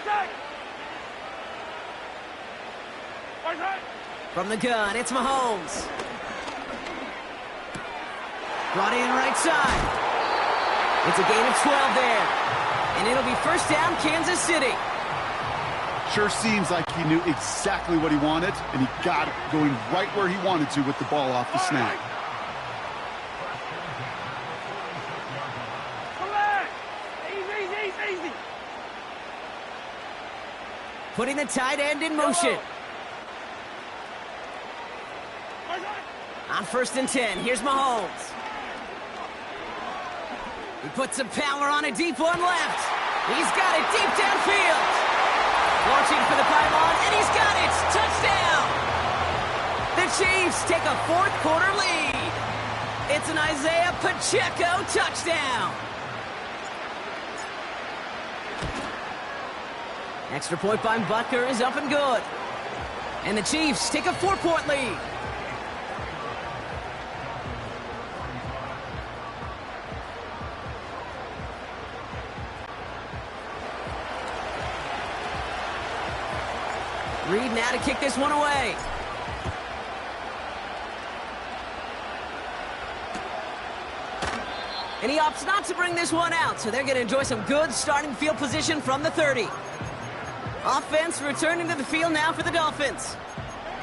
Right. From the gun, it's Mahomes. Brought in right side. It's a gain of 12 there. And it'll be first down, Kansas City. Sure seems like he knew exactly what he wanted, and he got it going right where he wanted to with the ball off the snap. Relax. Easy. Putting the tight end in motion. On 1st and 10, here's Mahomes. He puts some power on a deep one left. He's got it deep downfield. Launching for the pylon, and he's got it. Touchdown. The Chiefs take a 4th quarter lead. It's an Isaiah Pacheco touchdown. Extra point by Butker is up and good. And the Chiefs take a 4-point lead. Reed now to kick this one away. And he opts not to bring this one out, so they're going to enjoy some good starting field position from the 30. Offense returning to the field now for the Dolphins.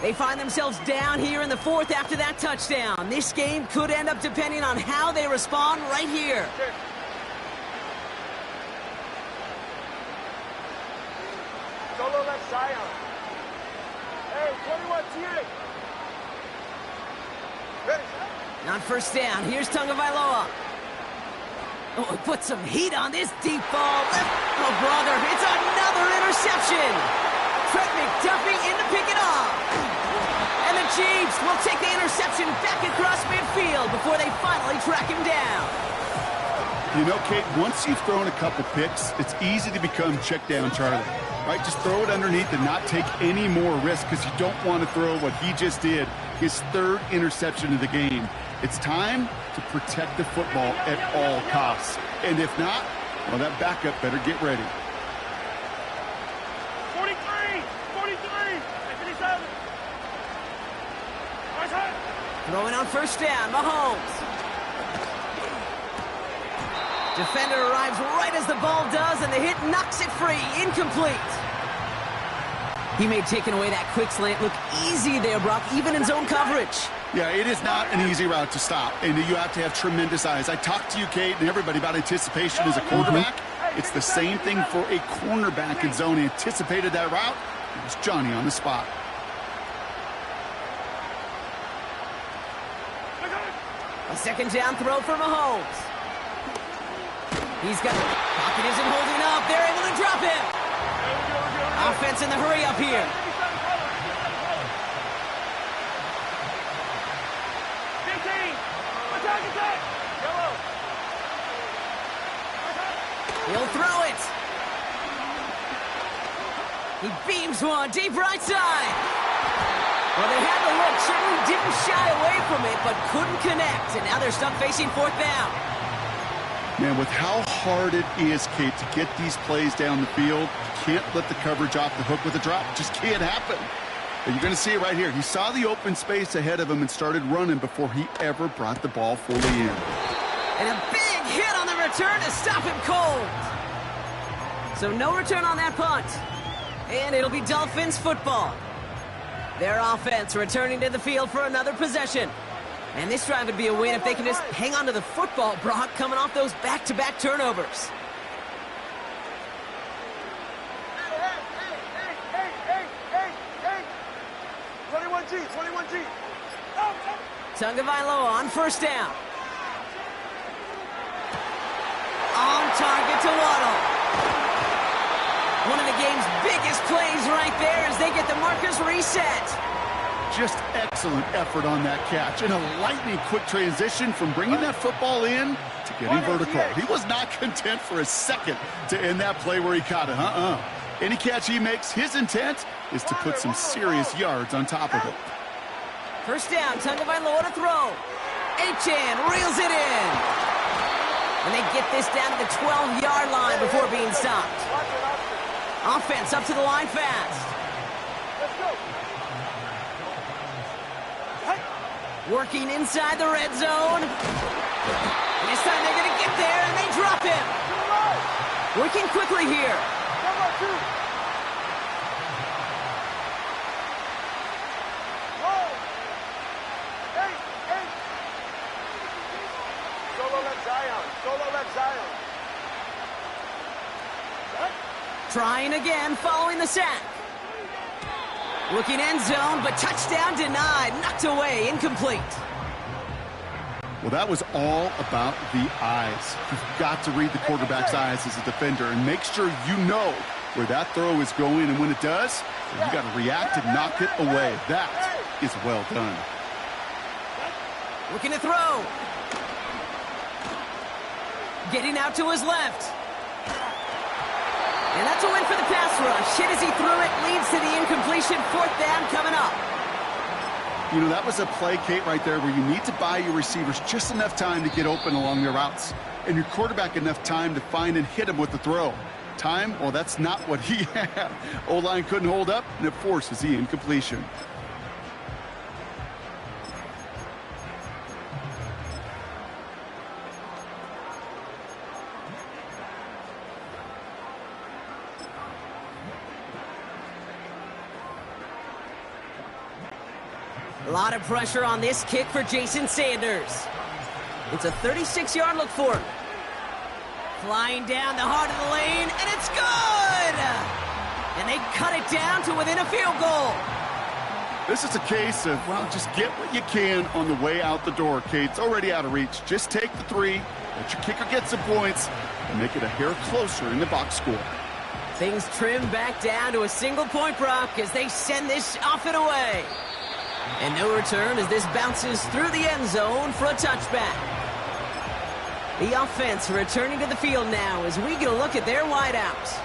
They find themselves down here in the 4th after that touchdown. This game could end up depending on how they respond right here. Solo left Zion. Hey, 21 TA. Ready. On 1st down, here's Tagovailoa. Oh, he put some heat on this deep ball. Oh, brother, it's another interception. Trent McDuffie in to pick it off. And the Chiefs will take the interception back across midfield before they finally track him down. You know, Kate, once you've thrown a couple picks, it's easy to become check down Charlie. Right? Just throw it underneath and not take any more risk because you don't want to throw what he just did, his third interception of the game. It's time to protect the football at all costs. And if not, well, that backup better get ready. 43, 43, 57. Throwing on first down, Mahomes. Defender arrives right as the ball does, and the hit knocks it free. Incomplete. He made taking away that quick slant look easy there, Brock, even in zone coverage. Yeah, it is not an easy route to stop, and you have to have tremendous eyes. I talked to you, Kate, and everybody about anticipation as a quarterback. It's the same thing for a cornerback in zone. He anticipated that route. It was Johnny on the spot. A second down throw for Mahomes. He's got the pocket isn't holding up. They're able to drop him. Offense in the hurry up here. He'll throw it. He beams one deep right side. Well, they had the look, certainly didn't shy away from it, but couldn't connect. And now they're stuck facing fourth down. Man, with how hard it is, Kate, to get these plays down the field, you can't let the coverage off the hook with a drop. It just can't happen. But you're going to see it right here. He saw the open space ahead of him and started running before he ever brought the ball fully in. And a big hit on the return to stop him cold. So no return on that punt. And it'll be Dolphins football. Their offense returning to the field for another possession. And this drive would be a win if they can just hang on to the football, Brock, coming off those back-to-back turnovers. Hey. 21G. Tagovailoa on first down. On target to Waddle. One of the game's biggest plays right there as they get the markers reset. Just excellent effort on that catch. And a lightning-quick transition from bringing that football in to getting vertical. He was not content for a second to end that play where he caught it. Any catch he makes, his intent is to put some serious yards on top of it. First down, Tagovailoa to throw. Achan reels it in. And they get this down to the 12-yard line before being stopped. Offense up to the line fast. Working inside the red zone. And this time they're going to get there, and they drop him. Working quickly here. Solo left Zion. Trying again following the sack. Looking end zone, but touchdown denied. Knocked away, incomplete. Well, that was all about the eyes. You've got to read the quarterback's eyes as a defender and make sure you know where that throw is going. And when it does, you got to react and knock it away. That is well done. Looking to throw. Getting out to his left. And that's a win for the pass rush. Hit as he threw it, leads to the incompletion. Fourth down coming up. You know, that was a play, Kate, right there where you need to buy your receivers just enough time to get open along their routes. And your quarterback enough time to find and hit him with the throw. Time, well, that's not what he had. O-line couldn't hold up, and it forces the incompletion. A lot of pressure on this kick for Jason Sanders. It's a 36-yard look for him. Flying down the heart of the lane, and it's good! And they cut it down to within a field goal. This is a case of, well, just get what you can on the way out the door, Kate. It's already out of reach. Just take the 3, Let your kicker get some points and make it a hair closer in the box score. Things trim back down to a single-point Brock as they send this off and away. And no return as this bounces through the end zone for a touchback. The offense returning to the field now as we get a look at their wideouts.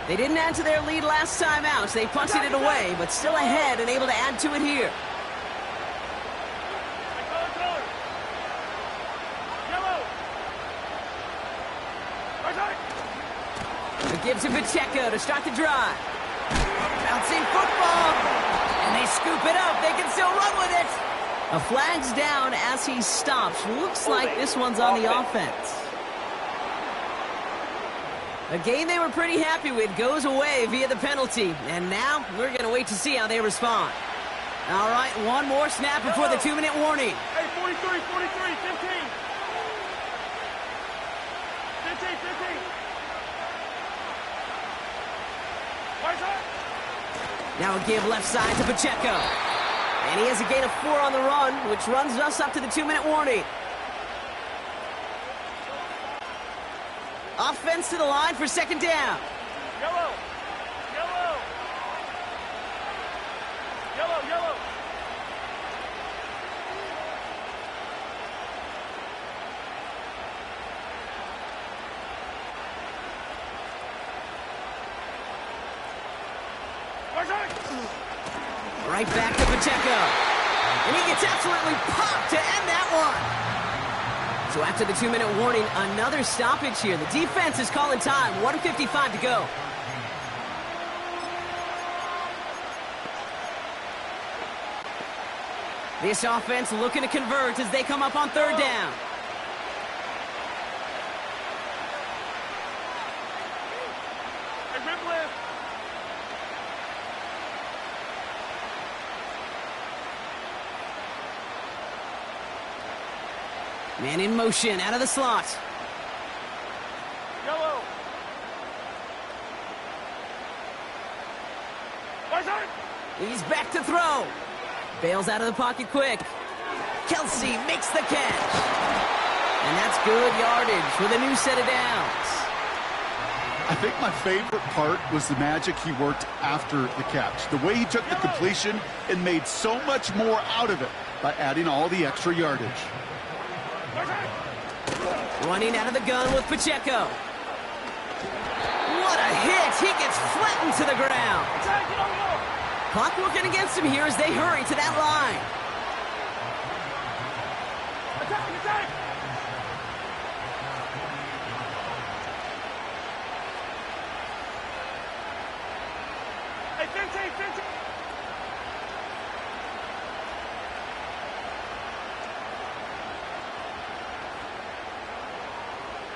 They didn't add to their lead last time out, so they punted it away, but still ahead and able to add to it here. It gives to Pacheco to start the drive. Bouncing football, and they scoop it up. They can still run with it. A flag's down as he stops. Looks like this one's on the offense. A game they were pretty happy with goes away via the penalty. And now we're going to wait to see how they respond. All right, one more snap before the 2-minute warning. Hey, 43, 43, 15. 15, 15. Now a give left side to Pacheco. And he has a gain of 4 on the run, which runs us up to the 2-minute warning. Offense to the line for second down. Yellow. Yellow. Yellow, yellow. Right back to Pacheco. And he gets absolutely popped to end that one. So after the 2-minute warning, another stoppage here. The defense is calling time. 1:55 to go. This offense looking to convert as they come up on third down. Hey, rip lift. Man in motion, out of the slot. Yellow. He's back to throw. Bails out of the pocket quick. Kelsey makes the catch. And that's good yardage with a new set of downs. I think my favorite part was the magic he worked after the catch. The way he took the completion and made so much more out of it by adding all the extra yardage. Running out of the gun with Pacheco. What a hit! He gets flattened to the ground. Clock working against him here as they hurry to that line. Attack, attack! Hey, 15, 15!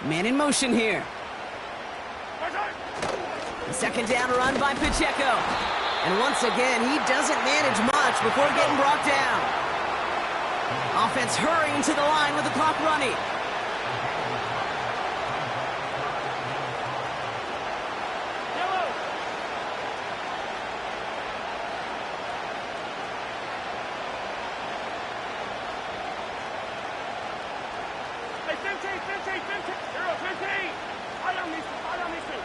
Man in motion here. Second down run by Pacheco. And once again, he doesn't manage much before getting brought down. Offense hurrying to the line with the clock running. Yellow! Hey, 15, 15, 15! 0, 15! I don't need to, I don't need to.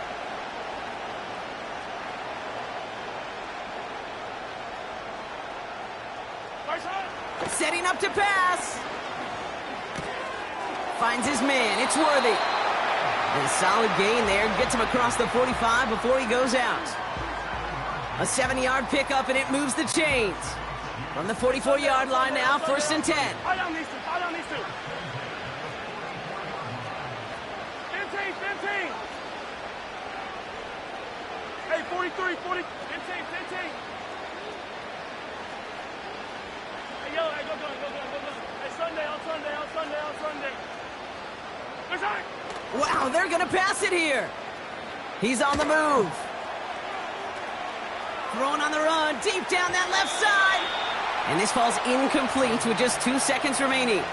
Setting up to pass. Finds his man. It's Worthy. And a solid gain there. Gets him across the 45 before he goes out. A 70-yard pickup, and it moves the chains. From the 44-yard line now, 1st and 10. I don't need to, I don't need to. 15, 15! Hey, 43, 40, 15, 15! Hey, yo, hey, go. Hey, Sunday, on Sunday. Wow, they're going to pass it here. He's on the move. Throwing on the run, deep down that left side. And this falls incomplete with just 2 seconds remaining.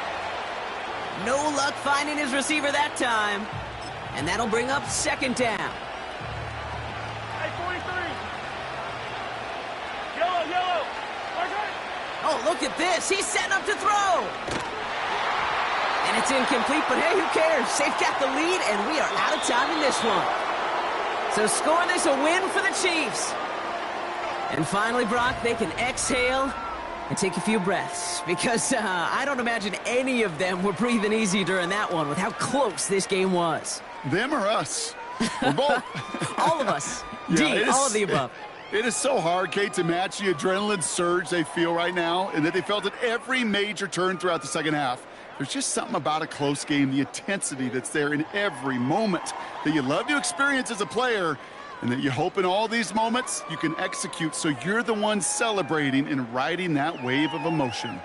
No luck finding his receiver that time. And that'll bring up second down. Hey, 43! Yellow! Oh, look at this. He's setting up to throw. And And it's incomplete, but hey, who cares? They've got the lead, and we are out of time in this one. So scoreless, a win for the Chiefs. And finally, Brock, they can exhale and take a few breaths, because I don't imagine any of them were breathing easy during that one with how close this game was. Them or us? We're both. All of us. Yeah, All of the above. It is so hard, Kate, to match the adrenaline surge they feel right now and that they felt at every major turn throughout the second half. There's just something about a close game, the intensity that's there in every moment that you love to experience as a player, and that you hope in all these moments you can execute so you're the one celebrating and riding that wave of emotion.